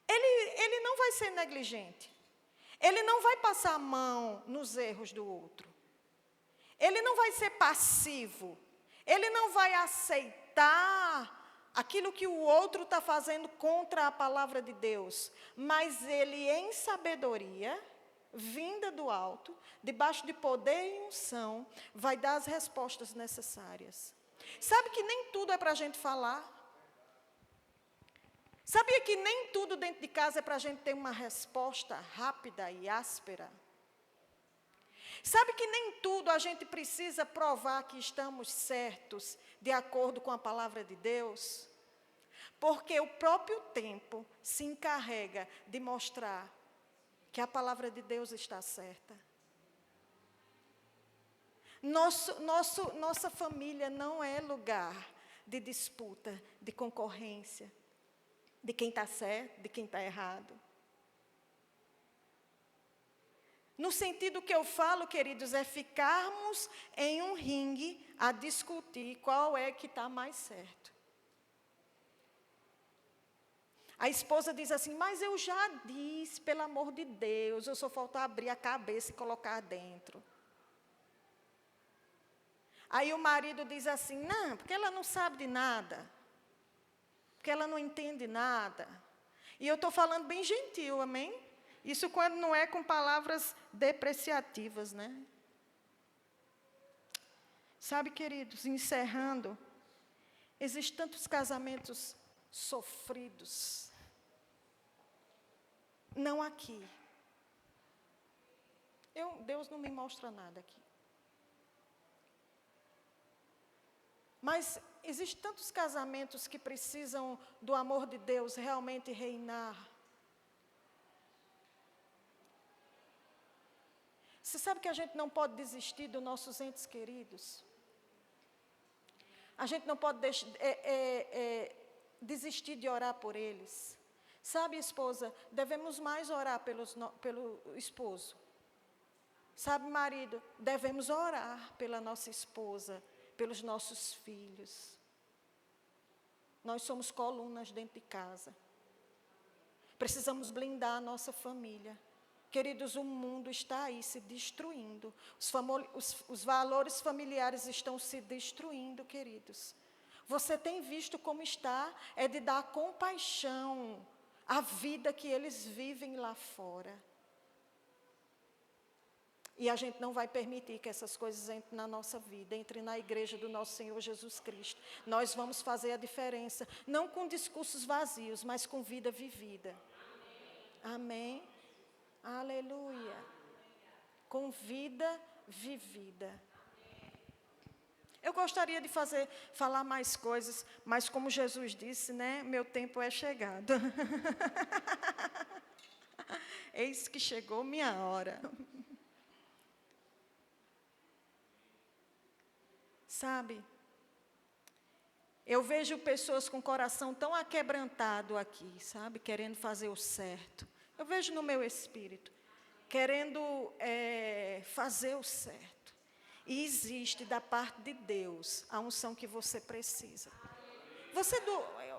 Ele não vai ser negligente. Ele não vai passar a mão nos erros do outro. Ele não vai ser passivo. Ele não vai aceitar aquilo que o outro está fazendo contra a palavra de Deus. Mas ele, em sabedoria, vinda do alto, debaixo de poder e unção, vai dar as respostas necessárias. Sabe que nem tudo é para a gente falar? Sabia que nem tudo dentro de casa é para a gente ter uma resposta rápida e áspera? Sabe que nem tudo a gente precisa provar que estamos certos de acordo com a palavra de Deus? Porque o próprio tempo se encarrega de mostrar que a palavra de Deus está certa. Nossa família não é lugar de disputa, de concorrência, de quem está certo, de quem está errado. No sentido que eu falo, queridos, é ficarmos em um ringue a discutir qual é que está mais certo. A esposa diz assim, mas eu já disse, pelo amor de Deus, eu só falta abrir a cabeça e colocar dentro. Aí o marido diz assim, não, porque ela não sabe de nada. Porque ela não entende nada. E eu estou falando bem gentil, amém? Isso quando não é com palavras depreciativas, né? Sabe, queridos, encerrando, existem tantos casamentos sofridos. Não aqui. Deus não me mostra nada aqui. Mas existem tantos casamentos que precisam do amor de Deus realmente reinar. Você sabe que a gente não pode desistir dos nossos entes queridos? A gente não pode desistir de orar por eles. Sabe, esposa, devemos mais orar pelo esposo. Sabe, marido, devemos orar pela nossa esposa, pelos nossos filhos. Nós somos colunas dentro de casa. Precisamos blindar a nossa família. Queridos, o mundo está aí se destruindo. Os valores familiares estão se destruindo, queridos. Você tem visto como está? É de dar compaixão à vida que eles vivem lá fora. E a gente não vai permitir que essas coisas entrem na nossa vida, entrem na igreja do nosso Senhor Jesus Cristo. Nós vamos fazer a diferença, não com discursos vazios, mas com vida vivida. Amém? Aleluia. Com vida vivida. Eu gostaria de falar mais coisas, mas como Jesus disse, né? Meu tempo é chegado. Eis que chegou minha hora. Sabe? Eu vejo pessoas com o coração tão aquebrantado aqui, sabe? Querendo fazer o certo. Eu vejo no meu espírito, querendo fazer o certo. E existe da parte de Deus a unção que você precisa.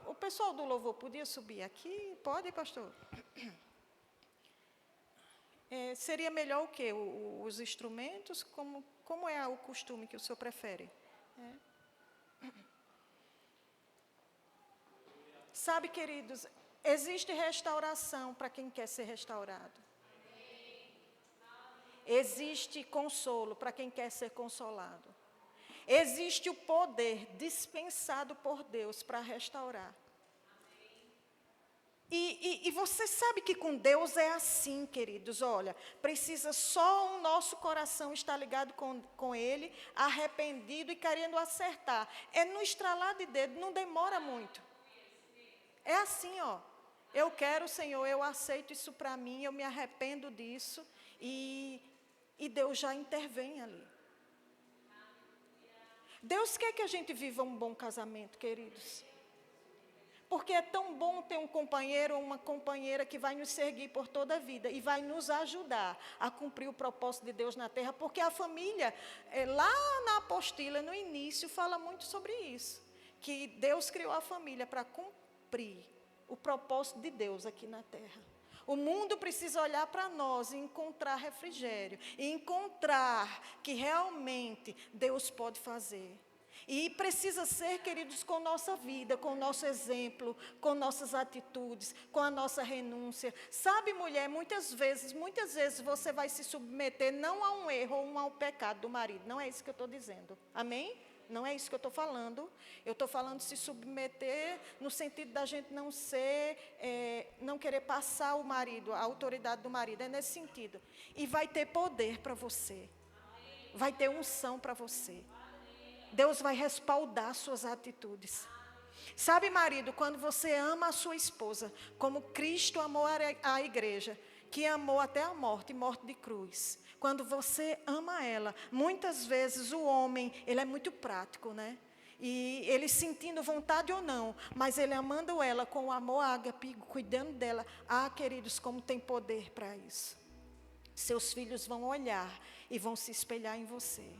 O pessoal do louvor podia subir aqui? Pode, pastor? Seria melhor o quê? Os instrumentos? Como é o costume que o senhor prefere? Sabe, queridos, existe restauração para quem quer ser restaurado. Existe consolo para quem quer ser consolado. Existe o poder dispensado por Deus para restaurar. E você sabe que com Deus é assim, queridos. Olha, precisa só o nosso coração estar ligado com Ele, arrependido e querendo acertar. É no estralar de dedo, não demora muito. É assim, ó. Eu quero, Senhor, eu aceito isso para mim, eu me arrependo disso. E Deus já intervém ali. Deus quer que a gente viva um bom casamento, queridos. Porque é tão bom ter um companheiro ou uma companheira que vai nos seguir por toda a vida e vai nos ajudar a cumprir o propósito de Deus na terra, porque a família, lá na apostila, no início, fala muito sobre isso, que Deus criou a família para cumprir o propósito de Deus aqui na terra. O mundo precisa olhar para nós e encontrar refrigério, e encontrar que realmente Deus pode fazer. E precisa ser, queridos, com nossa vida, com o nosso exemplo, com nossas atitudes, com a nossa renúncia. Sabe, mulher, muitas vezes você vai se submeter não a um erro ou ao pecado do marido. Não é isso que eu estou dizendo. Amém? Não é isso que eu estou falando. Eu estou falando de se submeter no sentido da gente não não querer passar o marido, a autoridade do marido. É nesse sentido. E vai ter poder para você. Vai ter unção para você. Deus vai respaldar suas atitudes. Sabe, marido, quando você ama a sua esposa, como Cristo amou a igreja, que amou até a morte, e morte de cruz. Quando você ama ela, muitas vezes o homem, ele é muito prático, né? E ele sentindo vontade ou não, mas ele amando ela com o amor ágape, cuidando dela. Ah, queridos, como tem poder para isso. Seus filhos vão olhar e vão se espelhar em você.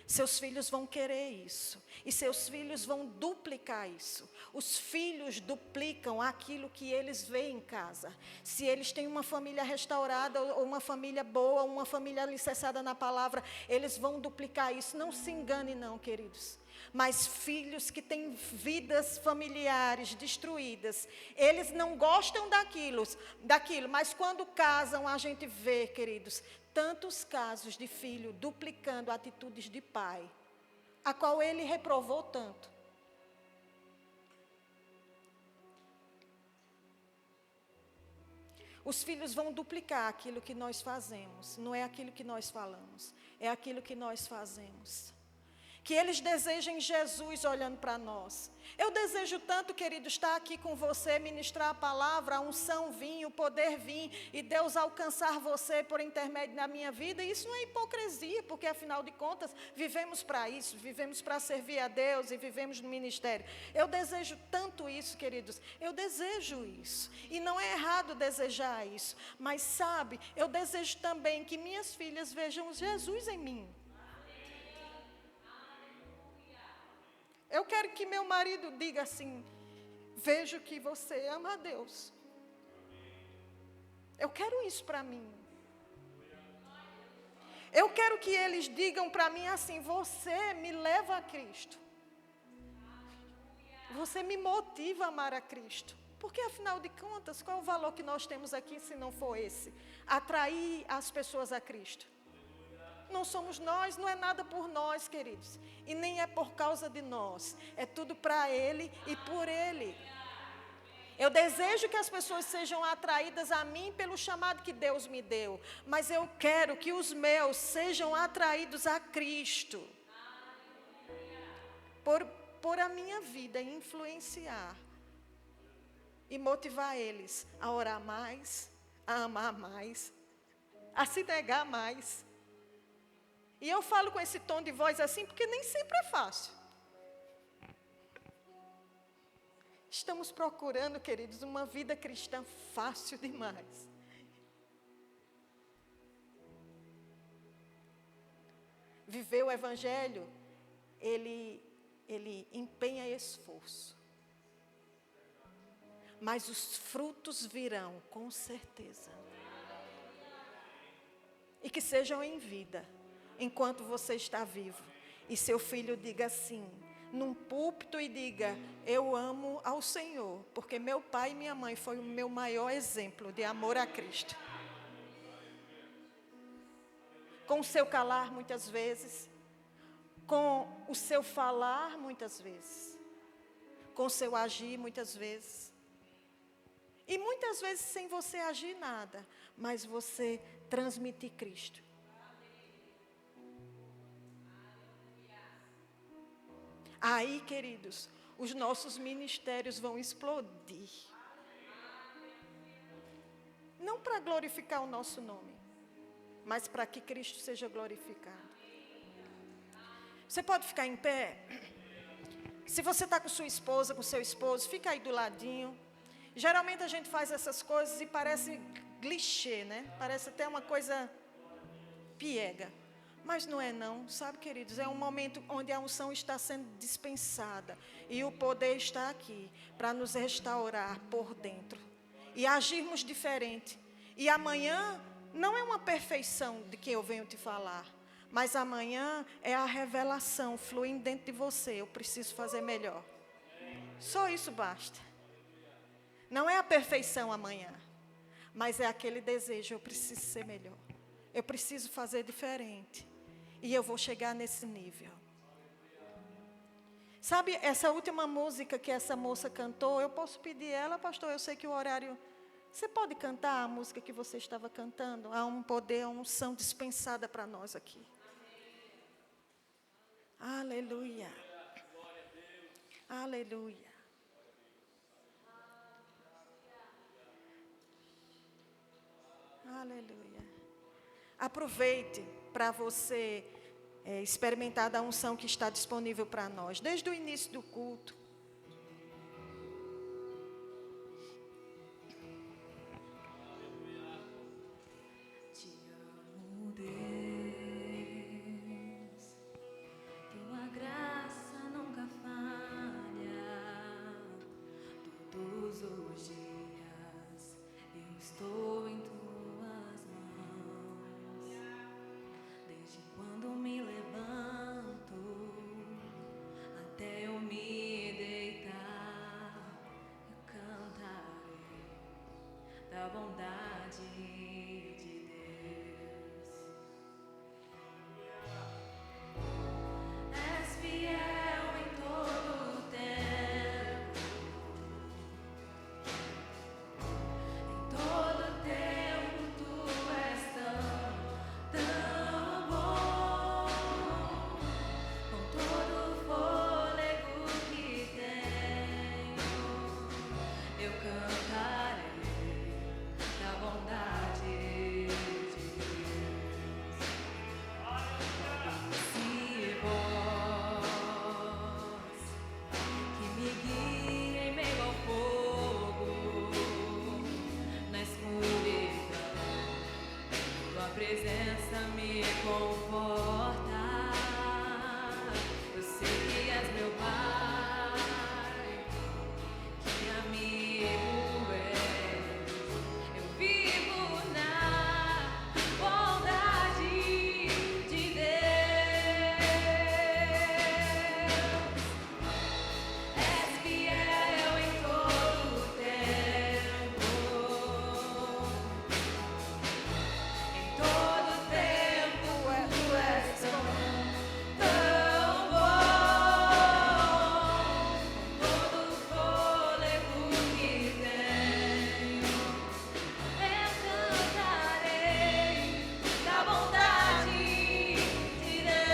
Seus filhos vão querer isso. E seus filhos vão duplicar isso. Os filhos duplicam aquilo que eles veem em casa. Se eles têm uma família restaurada, ou uma família boa, uma família alicerçada na palavra, eles vão duplicar isso. Não se engane não, queridos. Mas filhos que têm vidas familiares destruídas, eles não gostam daquilo, mas quando casam, a gente vê, queridos, tantos casos de filho duplicando atitudes de pai, a qual ele reprovou tanto. Os filhos vão duplicar aquilo que nós fazemos, não é aquilo que nós falamos, é aquilo que nós fazemos. Que eles desejem Jesus olhando para nós. Eu desejo tanto, querido, estar aqui com você, ministrar a palavra, a unção vir, o poder vir, e Deus alcançar você por intermédio da minha vida. E isso não é hipocrisia, porque afinal de contas, vivemos para isso, vivemos para servir a Deus e vivemos no ministério. Eu desejo tanto isso, queridos, eu desejo isso. E não é errado desejar isso, mas sabe, eu desejo também que minhas filhas vejam Jesus em mim. Eu quero que meu marido diga assim: vejo que você ama a Deus. Eu quero isso para mim. Eu quero que eles digam para mim assim: você me leva a Cristo. Você me motiva a amar a Cristo. Porque afinal de contas, qual é o valor que nós temos aqui se não for esse? Atrair as pessoas a Cristo. Não somos nós, não é nada por nós, queridos. E nem é por causa de nós. É tudo para Ele e por Ele. Eu desejo que as pessoas sejam atraídas a mim pelo chamado que Deus me deu. Mas eu quero que os meus sejam atraídos a Cristo. Por a minha vida influenciar. E motivar eles a orar mais, a amar mais, a se negar mais. E eu falo com esse tom de voz assim, porque nem sempre é fácil. Estamos procurando, queridos, uma vida cristã fácil demais. Viver o Evangelho, ele empenha esforço. Mas os frutos virão, com certeza. E que sejam em vida. Enquanto você está vivo, e seu filho diga assim, num púlpito, e diga: eu amo ao Senhor, porque meu pai e minha mãe foi o meu maior exemplo de amor a Cristo. Com o seu calar muitas vezes, com o seu falar muitas vezes, com o seu agir muitas vezes, e muitas vezes sem você agir nada, mas você transmitir Cristo. Aí, queridos, os nossos ministérios vão explodir. Não para glorificar o nosso nome, mas para que Cristo seja glorificado. Você pode ficar em pé? Se você está com sua esposa, com seu esposo, fica aí do ladinho. Geralmente a gente faz essas coisas e parece clichê, né? Parece até uma coisa piega. Mas não é não, sabe, queridos? É um momento onde a unção está sendo dispensada. E o poder está aqui para nos restaurar por dentro. E agirmos diferente. E amanhã não é uma perfeição de que eu venho te falar. Mas amanhã é a revelação fluindo dentro de você. Eu preciso fazer melhor. Só isso basta. Não é a perfeição amanhã. Mas é aquele desejo, eu preciso ser melhor. Eu preciso fazer diferente. E eu vou chegar nesse nível. Sabe, essa última música que essa moça cantou, eu posso pedir ela, pastor, eu sei que o horário... Você pode cantar a música que você estava cantando? Há um poder, uma unção dispensada para nós aqui. Aleluia. Aleluia. Aleluia. Aproveite para você experimentar da unção que está disponível para nós, desde o início do culto. Te amo, Deus, tua graça nunca falha. Todos os dias eu estou em tuas mãos. Desde quando me levanto até eu me deitar, eu cantarei da bondade de Deus. És fiel em todo o tempo, em todo o tempo tu és tão bom. Com todo o fôlego que tenho, eu cantarei da bondade de Deus. Se voz que me guia em meio ao fogo, na escuridão, tua presença me conforta. Eu sei que és meu Pai, que amigo és. Eu vivo na bondade de Deus. És fiel em todo o tempo, em todo o tempo tu és tão bom. Com todo o fôlego que tenho, eu cantarei da bondade de Deus.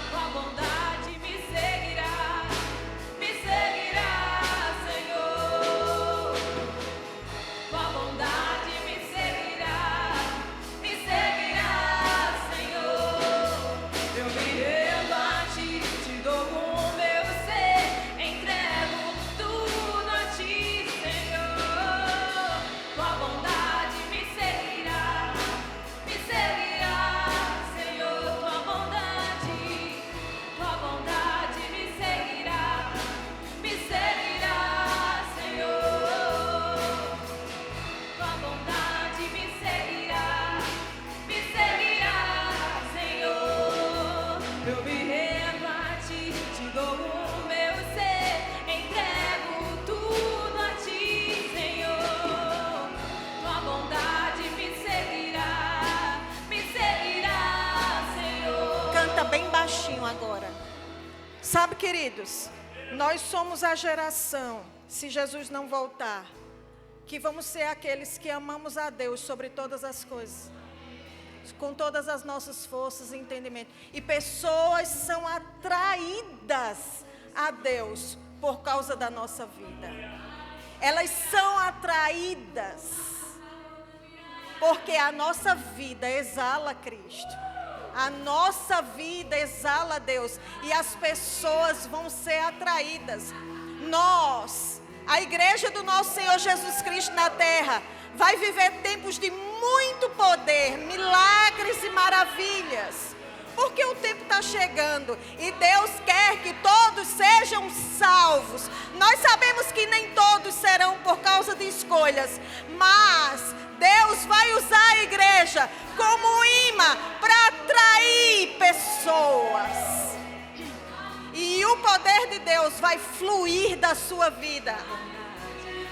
Tua bondade me seguirá, Senhor. Tua bondade me seguirá, Senhor. Eu me rendo a ti, te dou o meu ser, entrego tudo a ti, Senhor. Tua bondade me seguirá, Senhor. Tua bondade me seguirá, Senhor. Tua bondade me seguirá, Senhor. Eu me rendo a ti, te dou o meu ser, entrego tudo a ti, Senhor. Tua bondade me seguirá, Senhor. Canta bem baixinho agora. Sabe, queridos, nós somos a geração, se Jesus não voltar, que vamos ser aqueles que amamos a Deus sobre todas as coisas, com todas as nossas forças e entendimento. E pessoas são atraídas a Deus por causa da nossa vida. Elas são atraídas porque a nossa vida exala Cristo. A nossa vida exala a Deus e as pessoas vão ser atraídas. Nós, a igreja do nosso Senhor Jesus Cristo na terra, vai viver tempos de muito poder, milagres e maravilhas. Porque o tempo está chegando e Deus quer que todos sejam salvos. Nós sabemos que nem todos serão por causa de escolhas, mas Deus vai usar a igreja como imã para atrair pessoas. E o poder de Deus vai fluir da sua vida.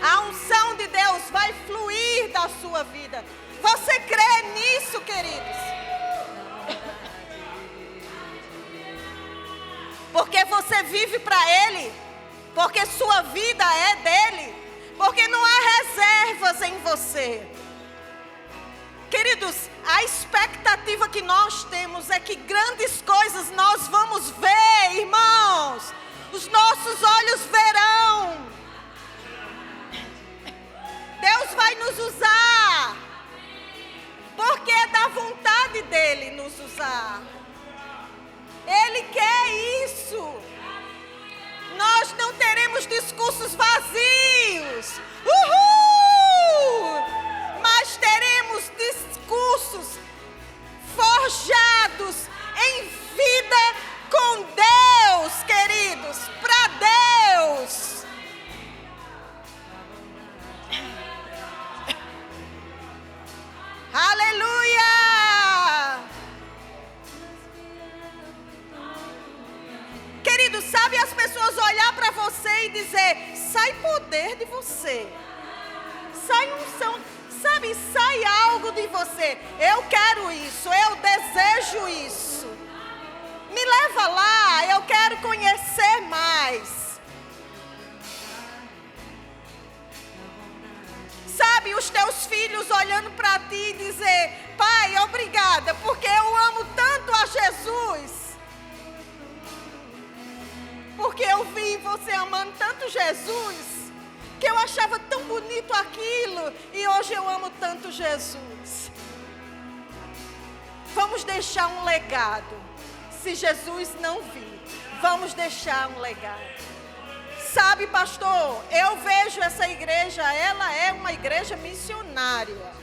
A unção de Deus vai fluir da sua vida. Você crê nisso, queridos? Porque você vive para Ele, porque sua vida é dele, porque não há reservas em você. Queridos, a expectativa que nós temos é que grandes coisas nós vamos ver, irmãos. Os nossos olhos verão. Deus vai nos usar, porque é da vontade dele nos usar. Ele quer isso. Nós não teremos discursos vazios. Mas teremos discursos forjados em vida com Deus, queridos, para Deus. Aleluia! Querido, sabe as pessoas olhar para você e dizer, sai poder de você, sai unção, sabe, sai algo de você. Eu quero isso, eu desejo isso. Me leva lá, eu quero conhecer mais. Sabe, os teus filhos olhando para ti e dizer, pai, obrigada, porque eu amo tanto a Jesus. Porque eu vi você amando tanto Jesus, que eu achava tão bonito aquilo, e hoje eu amo tanto Jesus. Vamos deixar um legado. Se Jesus não vir, vamos deixar um legado. Sabe, pastor, eu vejo essa igreja, ela é uma igreja missionária.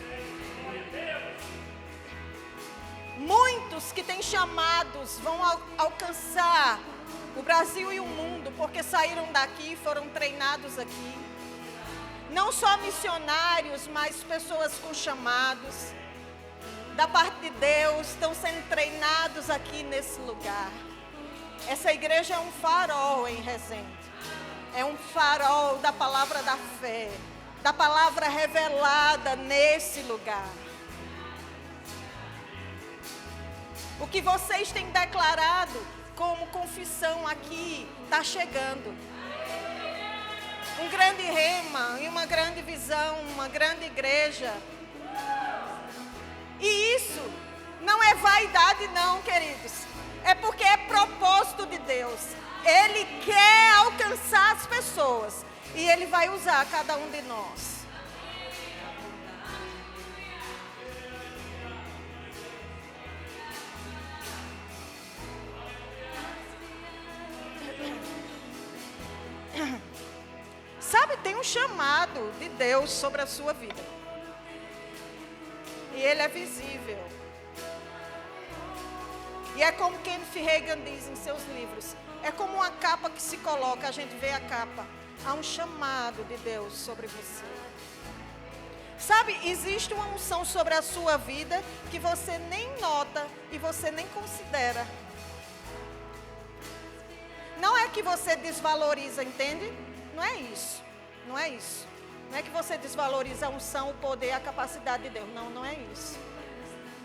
Muitos que têm chamados vão alcançar o Brasil e o mundo, porque saíram daqui e foram treinados aqui. Não só missionários, mas pessoas com chamados da parte de Deus, estão sendo treinados aqui nesse lugar. Essa igreja é um farol em Resende. É um farol da palavra da fé, da palavra revelada nesse lugar. O que vocês têm declarado como confissão aqui está chegando. Um grande rema e uma grande visão, uma grande igreja. E isso não é vaidade não, queridos. É porque é propósito de Deus. Ele quer alcançar as pessoas. E Ele vai usar cada um de nós. Sabe, tem um chamado de Deus sobre a sua vida. E ele é visível. E é como Kenneth Hagin diz em seus livros. É como uma capa que se coloca, a gente vê a capa. Há um chamado de Deus sobre você. Sabe, existe uma unção sobre a sua vida que você nem nota e você nem considera. Não é que você desvaloriza, entende? Não é isso. Não é isso. Não é que você desvaloriza a unção, o poder, a capacidade de Deus. Não, não é isso.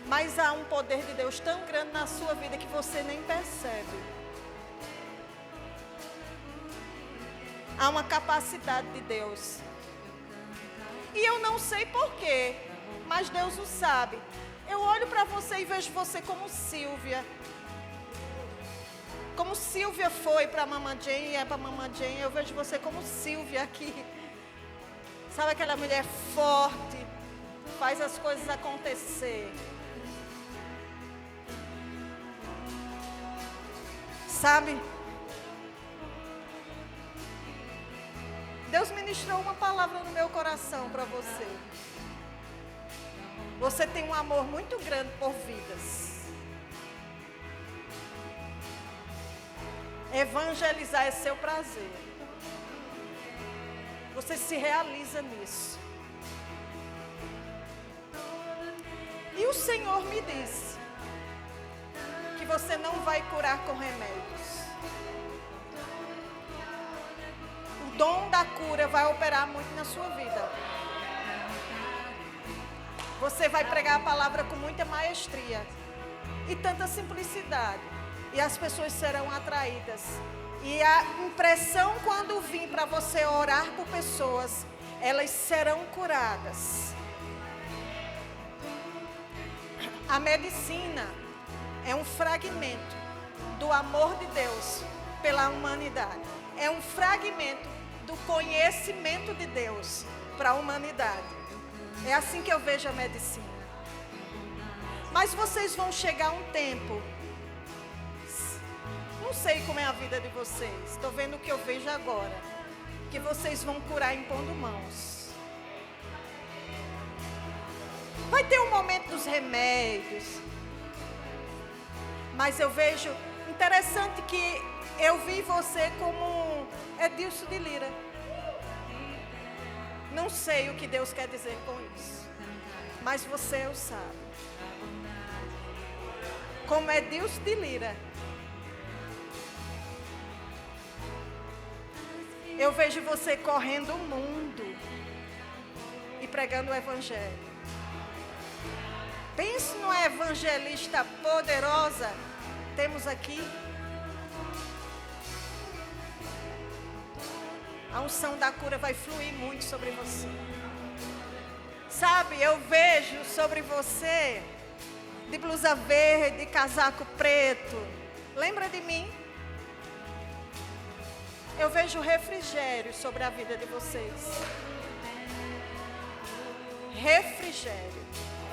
Mas há um poder de Deus tão grande na sua vida que você nem percebe. Há uma capacidade de Deus. E eu não sei porquê, mas Deus o sabe. Eu olho para você e vejo você como Sílvia. Como Sílvia foi para a Mamãe Jane e é para a Mamãe Jane, eu vejo você como Sílvia aqui. Sabe aquela mulher forte, faz as coisas acontecer. Sabe? Deus ministrou uma palavra no meu coração para você. Você tem um amor muito grande por vidas. Evangelizar é seu prazer. Você se realiza nisso. E o Senhor me disse que você não vai curar com remédios. O dom da cura vai operar muito na sua vida. Você vai pregar a palavra com muita maestria e tanta simplicidade. E as pessoas serão atraídas. E a impressão quando vir para você orar por pessoas, elas serão curadas. A medicina é um fragmento do amor de Deus pela humanidade. É um fragmento do conhecimento de Deus para a humanidade. É assim que eu vejo a medicina. Mas vocês vão chegar a um tempo, não sei como é a vida de vocês, estou vendo o que eu vejo agora, que vocês vão curar impondo mãos. Vai ter um momento dos remédios, mas eu vejo interessante que eu vi você como Edilson de Lira. Não sei o que Deus quer dizer com isso, mas você o sabe. Como Edilson de Lira. Eu vejo você correndo o mundo e pregando o evangelho. Pense numa evangelista poderosa. Temos aqui. A unção da cura vai fluir muito sobre você. Sabe, eu vejo sobre você de blusa verde, casaco preto. Lembra de mim? Eu vejo refrigério sobre a vida de vocês. Refrigério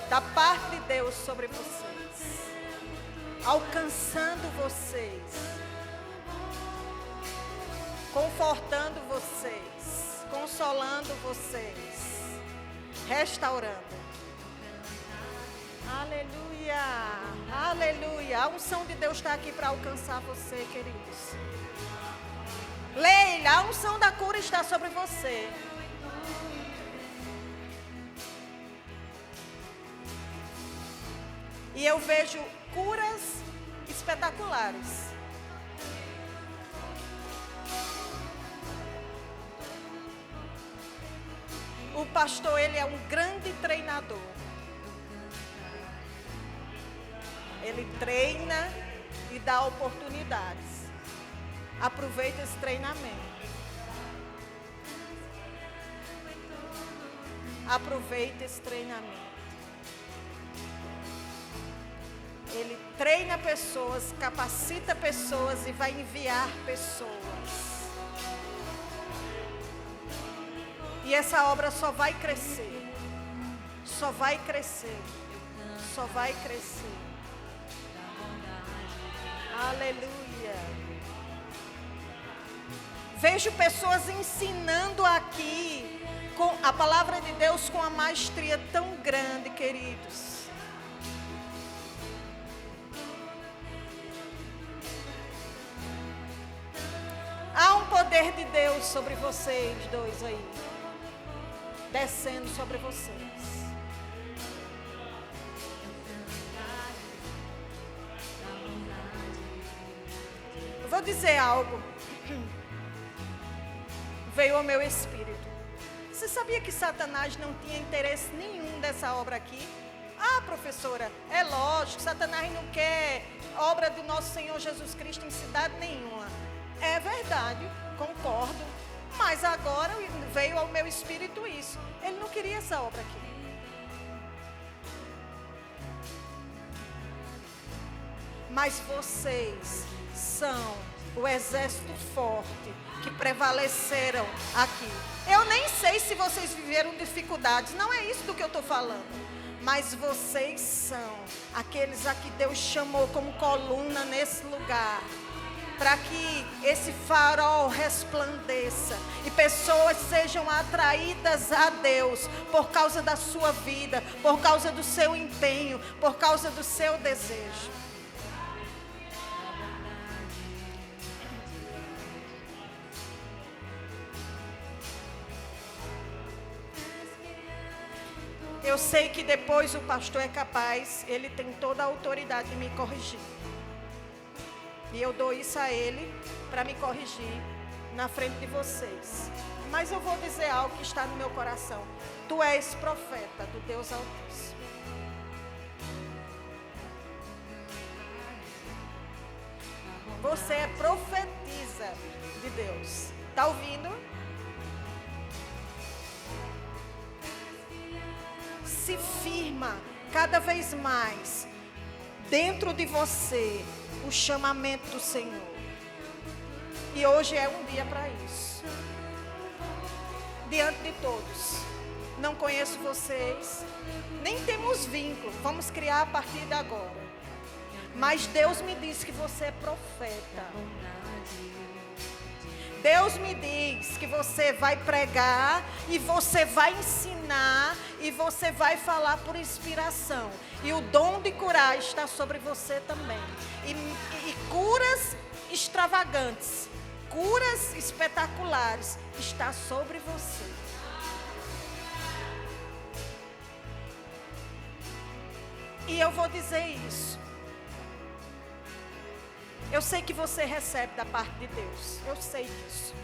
da parte de Deus sobre vocês. Alcançando vocês. Confortando vocês. Consolando vocês. Restaurando. Aleluia. Aleluia. A unção de Deus está aqui para alcançar você, queridos. Leila, a unção da cura está sobre você. E eu vejo curas espetaculares. O pastor, ele é um grande treinador. Ele treina e dá oportunidades. Aproveita esse treinamento. Aproveita esse treinamento. Ele treina pessoas, capacita pessoas e vai enviar pessoas. E essa obra só vai crescer. Só vai crescer. Só vai crescer. Aleluia. Vejo pessoas ensinando aqui com a palavra de Deus com uma maestria tão grande, queridos. Há um poder de Deus sobre vocês dois aí, descendo sobre vocês. Eu vou dizer algo. Veio ao meu espírito. Você sabia que Satanás não tinha interesse nenhum dessa obra aqui? Ah, professora, é lógico, Satanás não quer obra do nosso Senhor Jesus Cristo em cidade nenhuma. É verdade, concordo. Mas agora veio ao meu espírito isso. Ele não queria essa obra aqui. Mas vocês são o exército forte que prevaleceram aqui. Eu nem sei se vocês viveram dificuldades, não é isso do que eu estou falando. Mas vocês são aqueles a que Deus chamou como coluna nesse lugar. para que esse farol resplandeça e pessoas sejam atraídas a Deus por causa da sua vida, por causa do seu empenho, por causa do seu desejo. Eu sei que depois o pastor é capaz, ele tem toda a autoridade de me corrigir. E eu dou isso a ele para me corrigir na frente de vocês. Mas eu vou dizer algo que está no meu coração. Tu és profeta do Deus Altíssimo. Você é profetisa de Deus. Está ouvindo? Se firma cada vez mais dentro de você o chamamento do Senhor. E hoje é um dia para isso. Diante de todos. Não conheço vocês, nem temos vínculo. Vamos criar a partir de agora. Mas Deus me diz que você é profeta. Deus me diz que você vai pregar e você vai ensinar e você vai falar por inspiração. E o dom de curar está sobre você também. E curas extravagantes, curas espetaculares está sobre você. E eu vou dizer isso. Eu sei que você recebe da parte de Deus. Eu sei disso.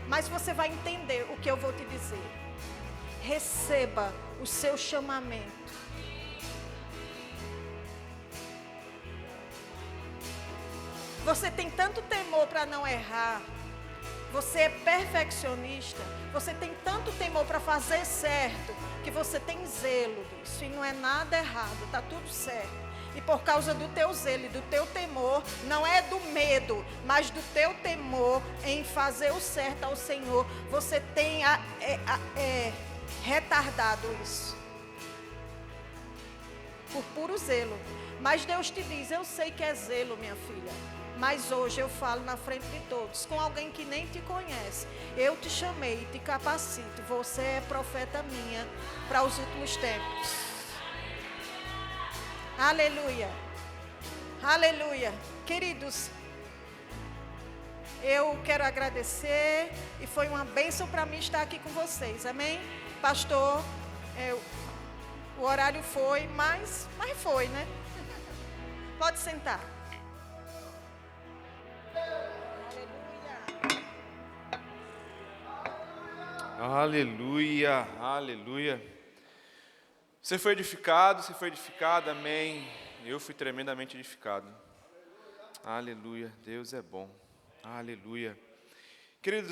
Mas você vai entender o que eu vou te dizer. Receba o seu chamamento. Você tem tanto temor para não errar. Você é perfeccionista. Você tem tanto temor para fazer certo. Que você tem zelo disso. E não é nada errado. Está tudo certo. E por causa do teu zelo e do teu temor, não é do medo, mas do teu temor em fazer o certo ao Senhor, você tem retardado isso. Por puro zelo. Mas Deus te diz, eu sei que é zelo, minha filha. Mas hoje eu falo na frente de todos, com alguém que nem te conhece. Eu te chamei e te capacito. Você é profeta minha para os últimos tempos. Aleluia, aleluia. Queridos, eu quero agradecer e foi uma bênção para mim estar aqui com vocês, amém? Pastor, o horário foi, mas foi, né? Pode sentar. Aleluia, aleluia. Você foi edificado, amém. Eu fui tremendamente edificado. Aleluia, Deus é bom. Aleluia. Queridos,